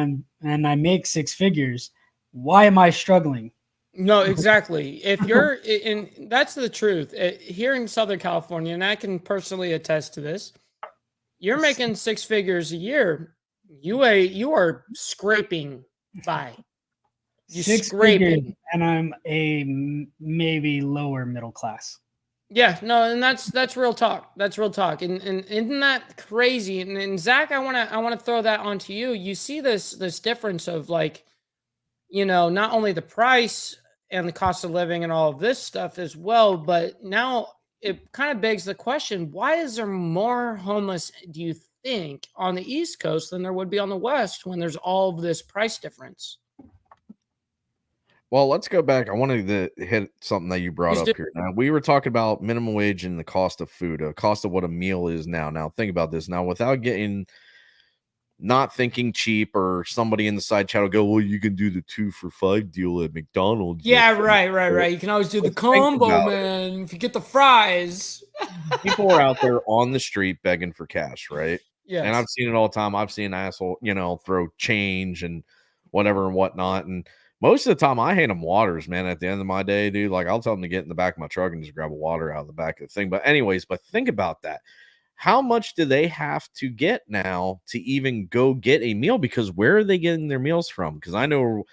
I make 6 figures. Why am I struggling? No, exactly. If you're in, that's the truth. Here in Southern California, and I can personally attest to this, you're making 6 figures a year. You are scraping by. You 6 figures, and I'm a maybe lower middle class. Yeah, no, and that's real talk. That's real talk. And isn't that crazy? And Zach, I wanna throw that onto you. You see this difference of not only the price and the cost of living and all of this stuff as well. But now it kind of begs the question, why is there more homeless, do you think, on the East Coast than there would be on the West when there's all of this price difference? Well, let's go back. I wanted to hit something that you brought Please do. up here. Now, we were talking about minimum wage and the cost of food, the cost of what a meal is now. Now, think about this. Now, without getting, not thinking cheap, or somebody in the side chat will go, well, you can do the 2 for $5 deal at McDonald's. Yeah, right. You can always do the combo, man. If you get the fries. People are out there on the street begging for cash, right? Yes. And I've seen it all the time. I've seen an asshole, throw change and whatever and whatnot. And most of the time I hand them waters, man, at the end of my day, dude. Like, I'll tell them to get in the back of my truck and just grab a water out of the back of the thing. But anyways, think about that. How much do they have to get now to even go get a meal? Because where are they getting their meals from? Because I know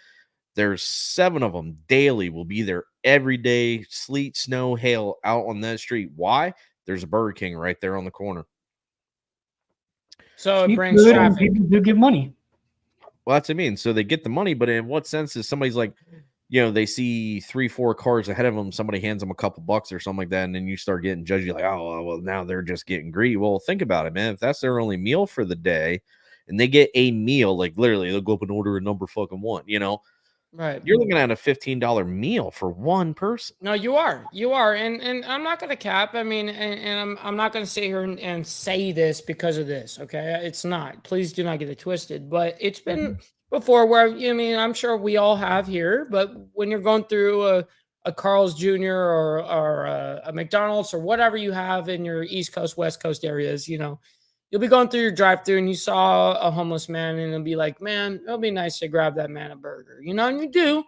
there's 7 of them daily will be there every day, sleet, snow, hail, out on that street. Why? There's a Burger King right there on the corner. So it brings traffic. People do give money. Well, that's what I mean. So they get the money, but in what sense is somebody's like, they see 3-4 cars ahead of them, somebody hands them a couple bucks or something like that, and then you start getting judgy, like, oh, well, now they're just getting greedy. Well, think about it, man. If that's their only meal for the day, and they get a meal, like literally, they'll go up and order a number fucking 1, Right. You're looking at a $15 meal for one person. No, you are. And I'm not going to cap. I mean, and I'm not going to sit here and say this because of this. Okay. It's not, please do not get it twisted, but it's been before where, I'm sure we all have here, but when you're going through a Carl's Jr. or a McDonald's or whatever you have in your East Coast, West Coast areas, you'll be going through your drive-through and you saw a homeless man and it'll be like, man, it'll be nice to grab that man a burger, and you do.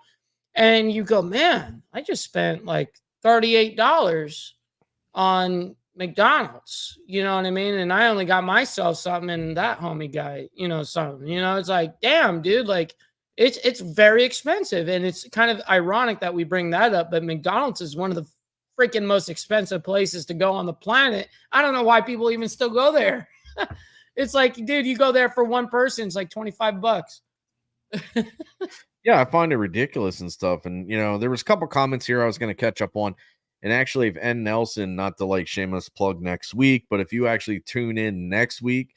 And you go, man, I just spent like $38 on McDonald's, you know what I mean? And I only got myself something and that homie guy, something, it's like, damn, dude, like it's very expensive. And it's kind of ironic that we bring that up, but McDonald's is one of the freaking most expensive places to go on the planet. I don't know why people even still go there. It's like, dude, you go there for one person, it's like $25. Yeah, I find it ridiculous and stuff. And there was a couple comments here I was going to catch up on. And actually, if N. Nelson, not to like shameless plug next week, but if you actually tune in next week,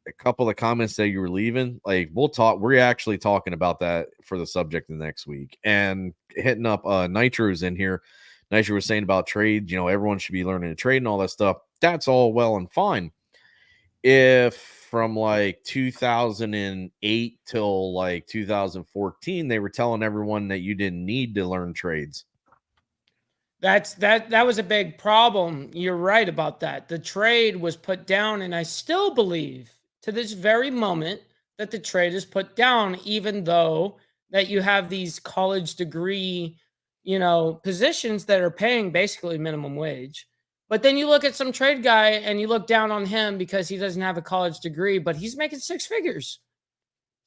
a couple of comments that you were leaving, like we're actually talking about that for the subject of next week. And hitting up Nitro's in here. Nitro was saying about trade, everyone should be learning to trade and all that stuff. That's all well and fine. If from like 2008 till like 2014, they were telling everyone that you didn't need to learn trades. That was a big problem. You're right about that. The trade was put down, and I still believe to this very moment that the trade is put down, even though that you have these college degree, positions that are paying basically minimum wage. But then you look at some trade guy and you look down on him because he doesn't have a college degree, but he's making 6 figures.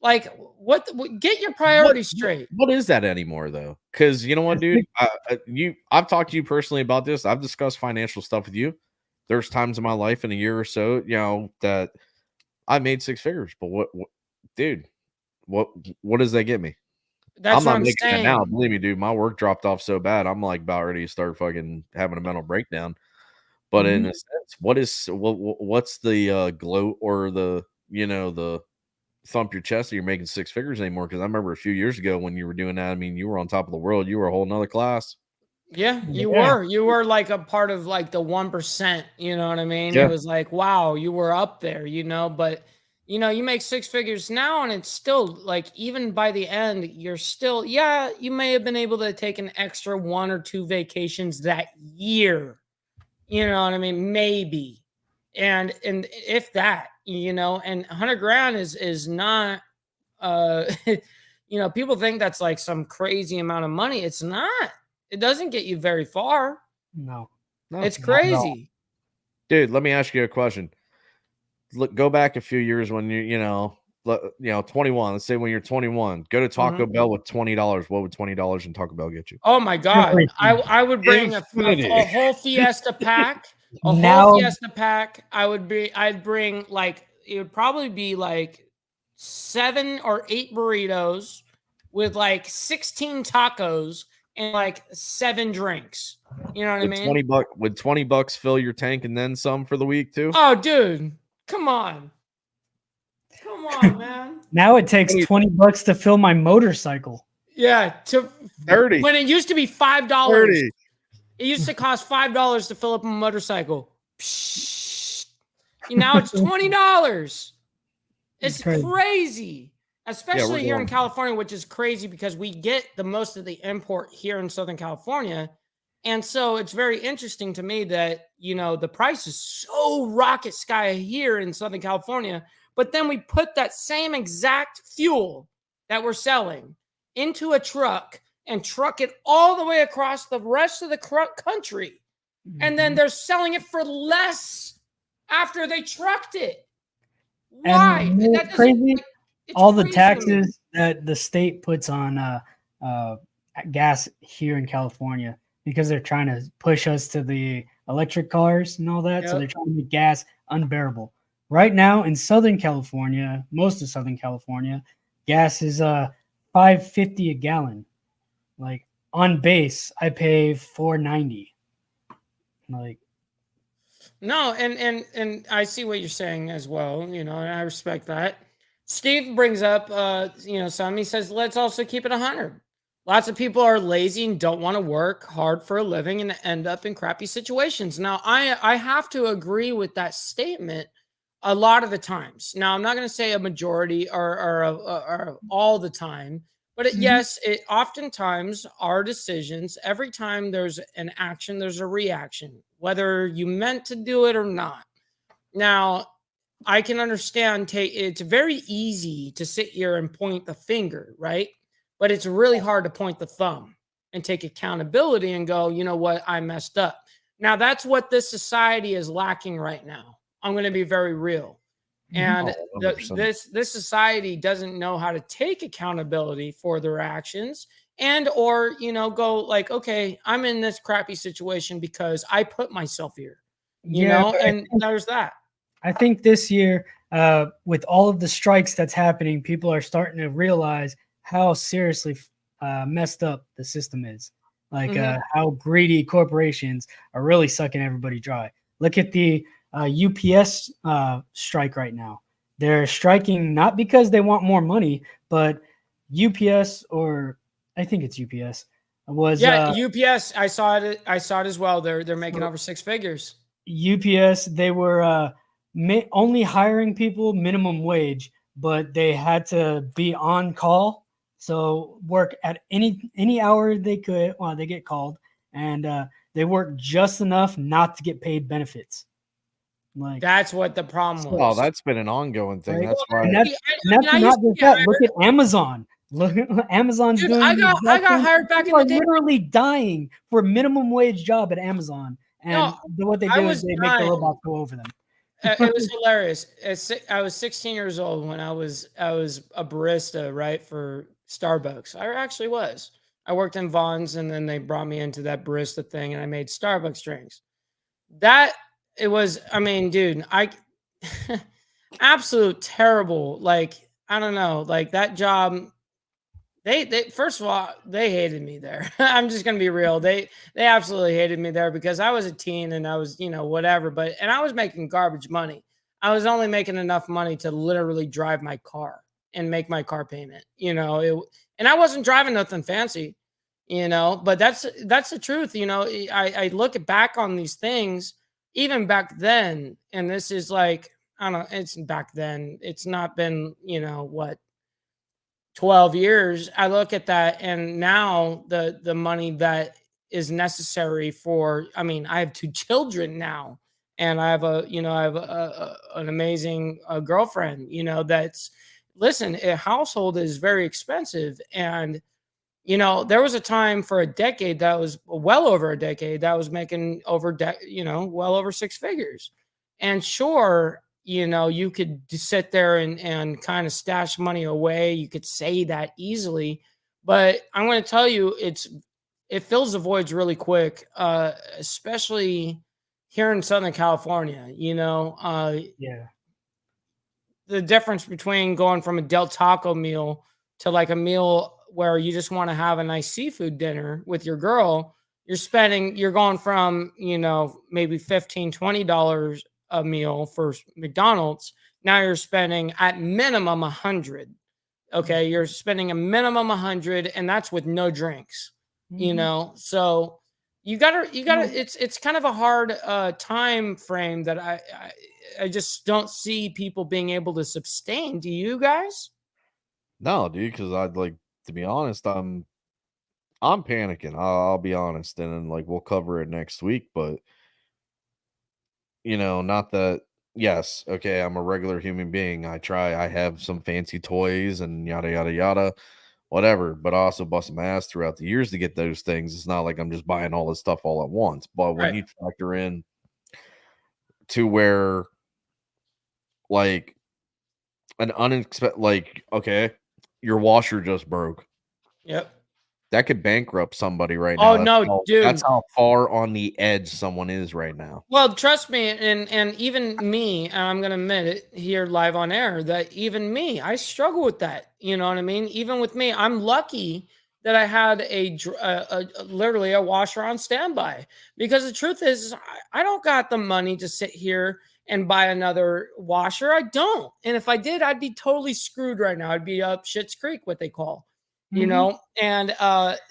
Like, what get your priorities straight. What is that anymore, though? Because you know what, dude? I've talked to you personally about this. I've discussed financial stuff with you. There's times in my life in a year or so, that I made 6 figures. But what dude, what does that get me? That's I'm what not I'm making saying. that now. Believe me, dude. My work dropped off so bad. I'm like about ready to start fucking having a mental breakdown. But in a sense, what's the gloat or the the thump your chest that you're making 6 figures anymore? Because I remember a few years ago when you were doing that, I mean, you were on top of the world. You were a whole nother class. Yeah, you were like a part of like the 1%, you know what I mean? Yeah. It was like, wow, you were up there, but you make 6 figures now, and it's still like, even by the end, you're still, you may have been able to take an extra 1 or 2 vacations that year. You know what I mean? Maybe. And if that, and 100 grand is not, people think that's like some crazy amount of money. It's not. It doesn't get you very far. No, It's crazy. Dude, let me ask you a question. Go back a few years when you 21. Let's say when you're 21, go to Taco Bell with $20. What would $20 in Taco Bell get you? Oh my God. I would bring a whole Fiesta pack. Fiesta pack. I'd bring like, it would probably be like 7 or 8 burritos with like 16 tacos and like 7 drinks. You know what I mean? Would $20 fill your tank and then some for the week too? Oh, dude, come on. Come on, man. Now it takes $20 to fill my motorcycle. Yeah, 30. When it used to be $5. 30. It used to cost $5 to fill up a motorcycle. Psh, now it's $20. It's crazy. Especially here in California, which is crazy because we get the most of the import here in Southern California. And so it's very interesting to me that, you know, the price is so rocket sky here in Southern California, but then we put that same exact fuel that we're selling into a truck and truck it all the way across the rest of the country. And then they're selling it for less after they trucked it. Why? And That crazy. It's all the crazy taxes that the state puts on gas here in California, because they're trying to push us to the electric cars and all that. Yep. So they're trying to make gas unbearable. Right now in Southern California, most of Southern California, gas is $5.50 a gallon. Like on base, I pay $4.90. Like, no, and I see what you're saying as well, you know, and I respect that. Steve brings up, you know, he says, let's also keep it 100. Lots of people are lazy and don't want to work hard for a living and end up in crappy situations. Now, I have to agree with that statement a lot of the times. Now, I'm not going to say a majority or all the time, but yes, it oftentimes our decisions, every time there's an action, there's a reaction, whether you meant to do it or not. Now, I can understand it's very easy to sit here and point the finger, right? But it's really hard to point the thumb and take accountability and go, you know what, I messed up. Now, that's what this society is lacking right now. I'm going to be very real. And this society doesn't know how to take accountability for their actions or, you know, go like, okay, I'm in this crappy situation because I put myself here, you know, and there's that. I think this year, with all of the strikes that's happening, people are starting to realize how seriously messed up the system is. Like how greedy corporations are really sucking everybody dry. Look at the UPS strike right now. They're striking not because they want more money, but UPS, or I think it's UPS, was UPS. I saw it as well. They're making over 6 figures. UPS, they were only hiring people minimum wage, but they had to be on call, so work at any hour they could while they get called, and they work just enough not to get paid benefits. Like, that's what the problem was. Well, that's been an ongoing thing. Right? That's why. And that's not just that. Look at Amazon. Look, Amazon's doing. I got hired back in the day. Literally dying for a minimum wage job at Amazon, and what they do is they make the robots go over them. It was hilarious. I was 16 years old when I was a barista, right, for Starbucks. I actually was. I worked in Vons, and then they brought me into that barista thing, and I made Starbucks drinks. It was, I mean, dude, absolute terrible. Like, I don't know, like that job. They first of all, they hated me there. I'm just gonna be real. They absolutely hated me there because I was a teen and I was, you know, whatever. And I was making garbage money. I was only making enough money to literally drive my car and make my car payment. You know, and I wasn't driving nothing fancy. You know, but that's the truth. You know, I look back on these things even back then, and this is like, I don't know. It's back then. It's not been, you know, what, 12 years. I look at that, and now the money that is necessary for, I mean, I have 2 children now, and I have an amazing girlfriend, you know, listen, a household is very expensive. And, you know, there was a time for a decade that was well over a decade that was making well over 6 figures. And sure, you know, you could sit there and kind of stash money away. You could say that easily, but I'm going to tell you, it fills the voids really quick, especially here in Southern California. You know, the difference between going from a Del Taco meal to like a meal where you just want to have a nice seafood dinner with your girl, you're going from, maybe $15-20 a meal for McDonald's. Now you're spending at minimum 100. Okay, you're spending a minimum 100, and that's with no drinks. So you gotta. It's kind of a hard time frame that I just don't see people being able to sustain. Do you guys? No, dude, because I'd like to be honest, I'm panicking. I'll be honest, and then like we'll cover it next week. But not that. Yes, okay, I'm a regular human being. I have some fancy toys and yada yada yada, whatever. But I also bust my ass throughout the years to get those things. It's not like I'm just buying all this stuff all at once. But when Right. you factor in to where like an unexpected, like, okay, your washer just broke. Yep. That could bankrupt somebody right Oh now. no, dude. That's how far on the edge someone is right now. Well, trust me, and even me, and I'm gonna admit it here live on air, that even me, I struggle with that. You know what I mean? Even with me, I'm lucky that I had literally a washer on standby, because the truth is, I don't got the money to sit here and buy another washer. I don't, and if I did, I'd be totally screwed right now. I'd be up Shit's Creek, what they call. And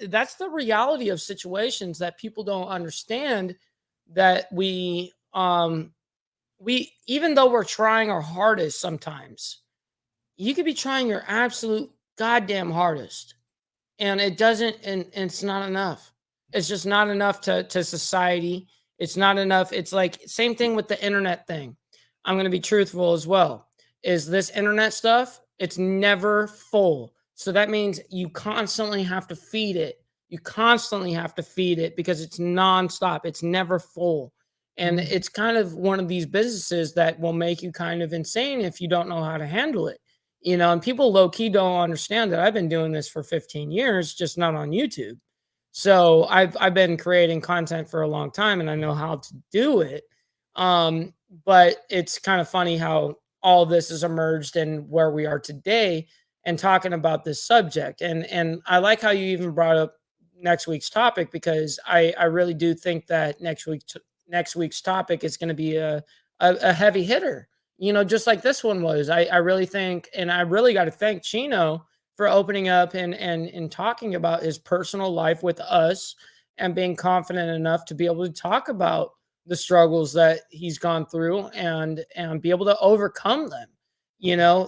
that's the reality of situations that people don't understand, that we even though we're trying our hardest, sometimes you could be trying your absolute goddamn hardest, and it doesn't, and it's not enough. It's just not enough to society. It's not enough. It's like same thing with the internet thing. I'm going to be truthful as well. Is this internet stuff, it's never full. So that means you constantly have to feed it. You constantly have to feed it because it's nonstop. It's never full. And it's kind of one of these businesses that will make you kind of insane if you don't know how to handle it. And people low key don't understand that I've been doing this for 15 years, just not on YouTube. So I've been creating content for a long time, and I know how to do it. But it's kind of funny how all this has emerged and where we are today, and talking about this subject. And I like how you even brought up next week's topic, because I really do think that next week's topic is going to be a heavy hitter, just like this one was. I really think, and I really got to thank Chino for opening up and talking about his personal life with us, and being confident enough to be able to talk about the struggles that he's gone through, and be able to overcome them.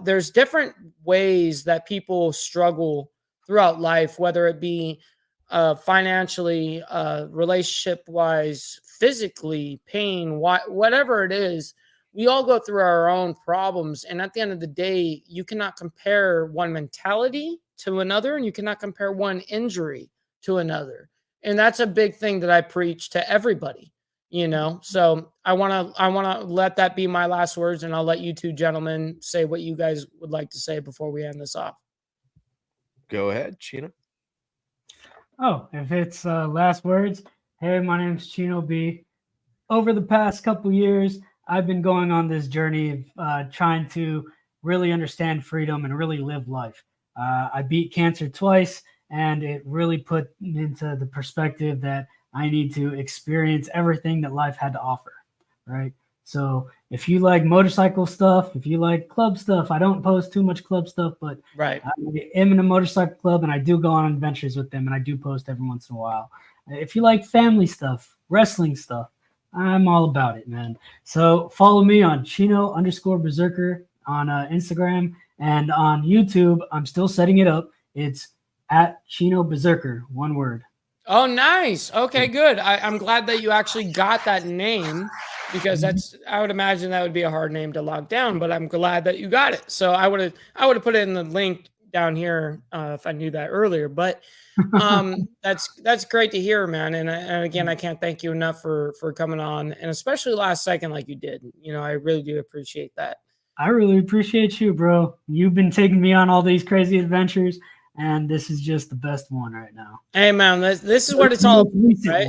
There's different ways that people struggle throughout life, whether it be financially, relationship wise, physically, pain, whatever it is. We all go through our own problems. And at the end of the day, you cannot compare one mentality to another, and you cannot compare one injury to another. And that's a big thing that I preach to everybody. So I want to let that be my last words, and I'll let you two gentlemen say what you guys would like to say before we end this off. Go ahead, Chino. Oh, if it's last words, hey, my name's Chino B. Over the past couple years, I've been going on this journey of trying to really understand freedom and really live life. I beat cancer twice, and it really put into the perspective that I need to experience everything that life had to offer, right? So if you like motorcycle stuff, if you like club stuff, I don't post too much club stuff, but right, I am in a motorcycle club, and I do go on adventures with them, and I do post every once in a while. If you like family stuff, wrestling stuff, I'm all about it, man. So follow me on Chino_Berserker on Instagram, and on YouTube. I'm still setting it up. It's at Chino Berserker, one word. Oh, nice. Okay, good. I'm glad that you actually got that name, because I would imagine that would be a hard name to lock down, but I'm glad that you got it. So I would have put it in the link down here if I knew that earlier. But that's great to hear, man. And again, I can't thank you enough for coming on, and especially last second like you did. I really do appreciate that. I really appreciate you, bro. You've been taking me on all these crazy adventures, and this is just the best one right now. Hey, man, this is what it's all about, right?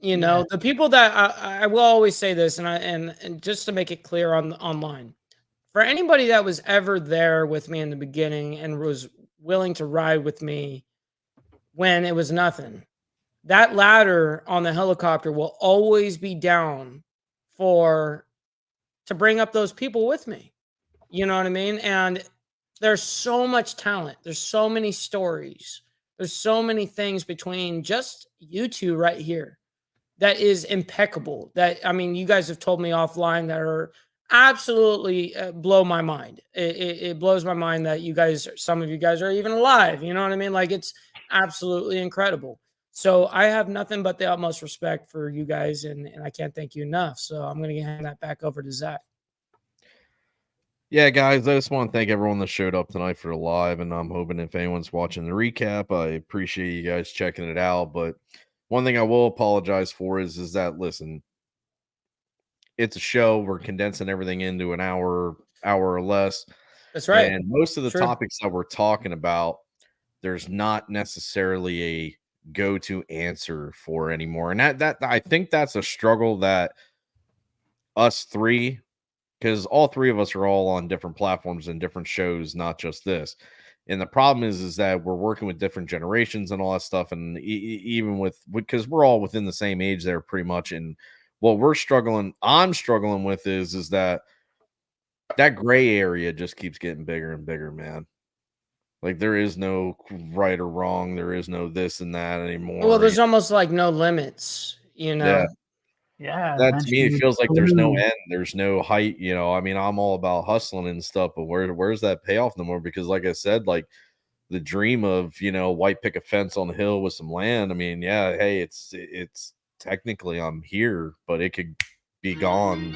The people that I will always say this, and just to make it clear online, for anybody that was ever there with me in the beginning and was willing to ride with me when it was nothing. That ladder on the helicopter will always be down to bring up those people with me. You know what I mean? And there's so much talent. There's so many stories. There's so many things between just you two right here that is impeccable. That, I mean, you guys have told me offline that are absolutely blow my mind. It blows my mind that some of you guys are even alive. You know what I mean? Like, it's absolutely incredible. So I have nothing but the utmost respect for you guys, and I can't thank you enough. So I'm going to hand that back over to Zach. Yeah, guys, I just want to thank everyone that showed up tonight for the live, and I'm hoping if anyone's watching the recap, I appreciate you guys checking it out. But one thing I will apologize for is that, listen, it's a show. We're condensing everything into an hour or less. That's right. And most of the topics that we're talking about, there's not necessarily a go-to answer for anymore. And that I think that's a struggle that us three, because all three of us are all on different platforms and different shows, not just this. And the problem is that we're working with different generations and all that stuff. And even because we're all within the same age there pretty much. And what I'm struggling with is that gray area just keeps getting bigger and bigger, man. Like, there is no right or wrong. There is no this and that anymore. Well, there's almost like no limits, you know? Yeah. That to me, it feels like there's no end. There's no height, you know? I mean, I'm all about hustling and stuff, but where's that payoff no more? Because like I said, like, the dream of, you know, white picket fence on the hill with some land. I mean, yeah, hey, it's technically I'm here, but it could be gone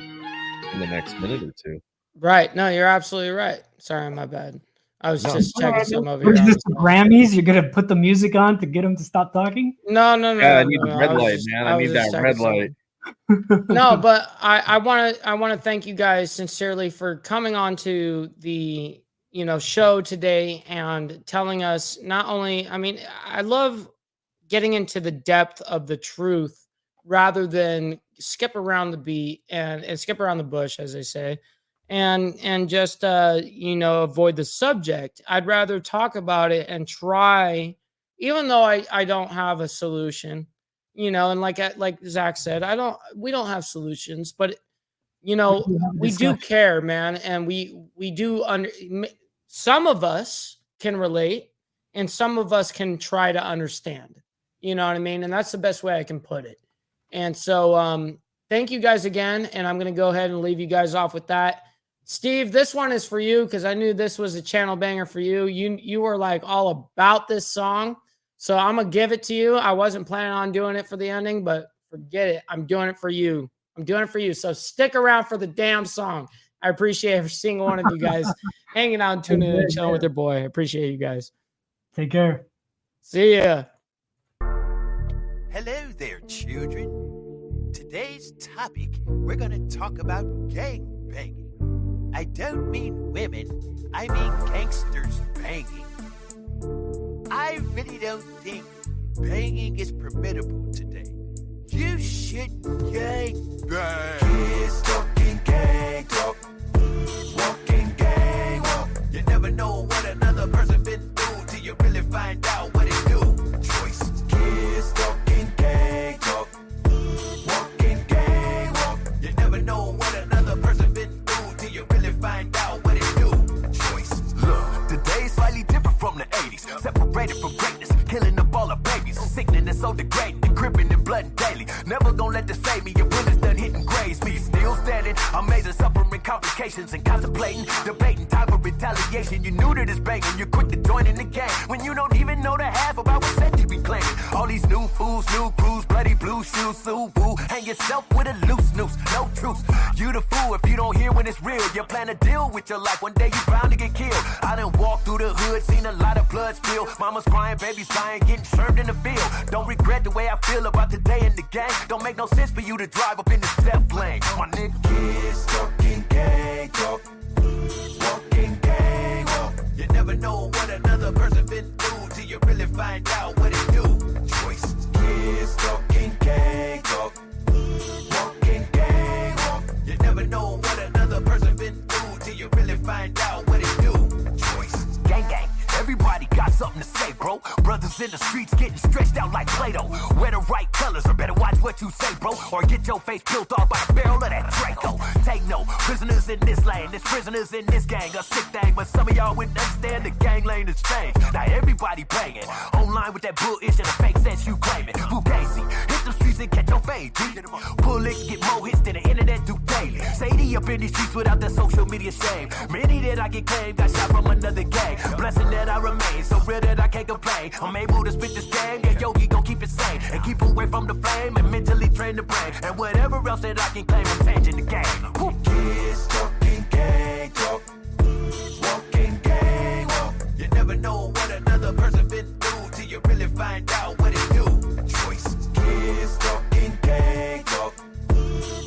in the next minute or two. Right. No, you're absolutely right. Sorry, my bad. I was just checking some over here. Is this the Grammys? You're gonna put the music on to get them to stop talking? No. Yeah, I need the red light, man. I need that red light. No, but I want to thank you guys sincerely for coming on to the show today and telling us not only. I mean, I love getting into the depth of the truth rather than skip around the beat and skip around the bush, as they say. And just avoid the subject. I'd rather talk about it and try, even though I don't have a solution, and like Zach said, we don't have solutions, but we do care, man, and we do some of us can relate and some of us can try to understand, you know what I mean? And that's the best way I can put it. And so thank you guys again, and I'm going to go ahead and leave you guys off with that. Steve, this one is for you because I knew this was a channel banger for you. You were like all about this song. So I'm going to give it to you. I wasn't planning on doing it for the ending, but forget it. I'm doing it for you. I'm doing it for you. So stick around for the damn song. I appreciate every single one of you guys hanging out and tuning in and chilling with your boy. I appreciate you guys. Take care. See ya. Hello there, children. Today's topic, we're going to talk about gang banging. I don't mean women, I mean gangsters banging. I really don't think banging is permittable today. You shouldn't gang bang. Kids talking gang talk, walking gang walk. You never know what another person been through till you really find out what it do. Choices. Kids talking gang talk, walking gang walk. You never know what another person been through till you really find out what it do. Choices. Look, today's slightly different from the 80s. Separated from greatness, killing up all the babies. Sickening and so degrading, and gripping and blooding daily. Never gonna let this save me, your will is done hitting graves. Me still standing, amazing, suffering complications and contemplating, debating time for retaliation. You new to this banging, you're quick to join in the game when you don't even know the half about what set you be claiming. All these new fools, new crews, bloody blue shoes, so woo. Hang yourself with a loose noose, no truth. You the fool if you don't hear when it's real. You plan to deal with your life, one day you bound to get killed. I done walked through the hood, seen a lot of blood spill. Mama's crying, babies dying, getting served in the field. Don't regret the way I feel about today in the game. Don't make no sense for you to drive up in the step lane. My nigga, kids talking gang talk, walking gang walk. You never know what another person been through till you really find out what it do. Choices. Kids talking gang talk, walking gang walk. You never know what another person been through till you really find out what it do. Choices. Gang gang, everybody got the streets getting stretched out like Play-Doh. Wear the right colors or better watch what you say, bro, or get your face peeled off by the barrel of that Draco. Take no prisoners in this lane, there's prisoners in this gang, a sick thing, but some of y'all wouldn't understand the gang lane has changed. Now everybody banging, online with that bullshit and the fake sense you claiming. Fugazi, hit the streets and catch your fade, G. Bullets get more hits than the internet do daily. Sadie up in these streets without that social media shame. Many that I get claimed got shot from another gang. Blessing that I remain, so real that I can't complain. I'm able to spit this game, yeah, Yogi gon' keep it sane. And keep away from the flame and mentally train the brain. And whatever else that I can claim, I'm changing the game. Woo. Kids talking gang talk, walking gang walk. You never know what another person been through till you really find out what it do. Choices. Kids talking gang talk,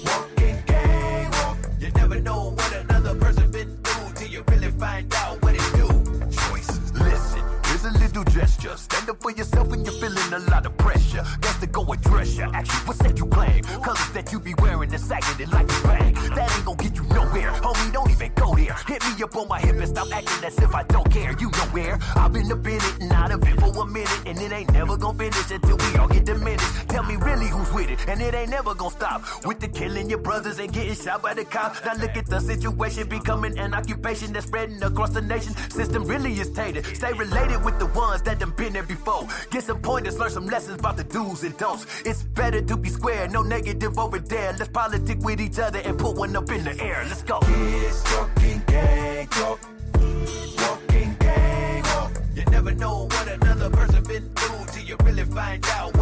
walking gang walk. You never know what another person been through till you really find out what it do. Choices. Listen, here's a little gesture. Stand up for yourself when you're feeling a lot of pressure. Got to go address ya. Actually, what's that you claim? Colors that you be wearing and sagging it like a bang. That ain't gon' get you nowhere. Homie, don't even go there. Hit me up on my hip and stop acting as if I don't care. You know where I've been up in it and out of it for a minute, and it ain't never gon' finish until we all get diminished. Tell me really who's with it, and it ain't never gon' stop. With the killing your brothers and getting shot by the cops. Now look at the situation becoming an occupation that's spreading across the nation. System really is tainted. Stay related with the ones that done been there before. Get some pointers, learn some lessons about the do's and don'ts. It's better to be square, no negative over there. Let's politic with each other and put one up in the air. Let's go. Kids talking gang talk, walking gang walk. You never know what another person been through till you really find out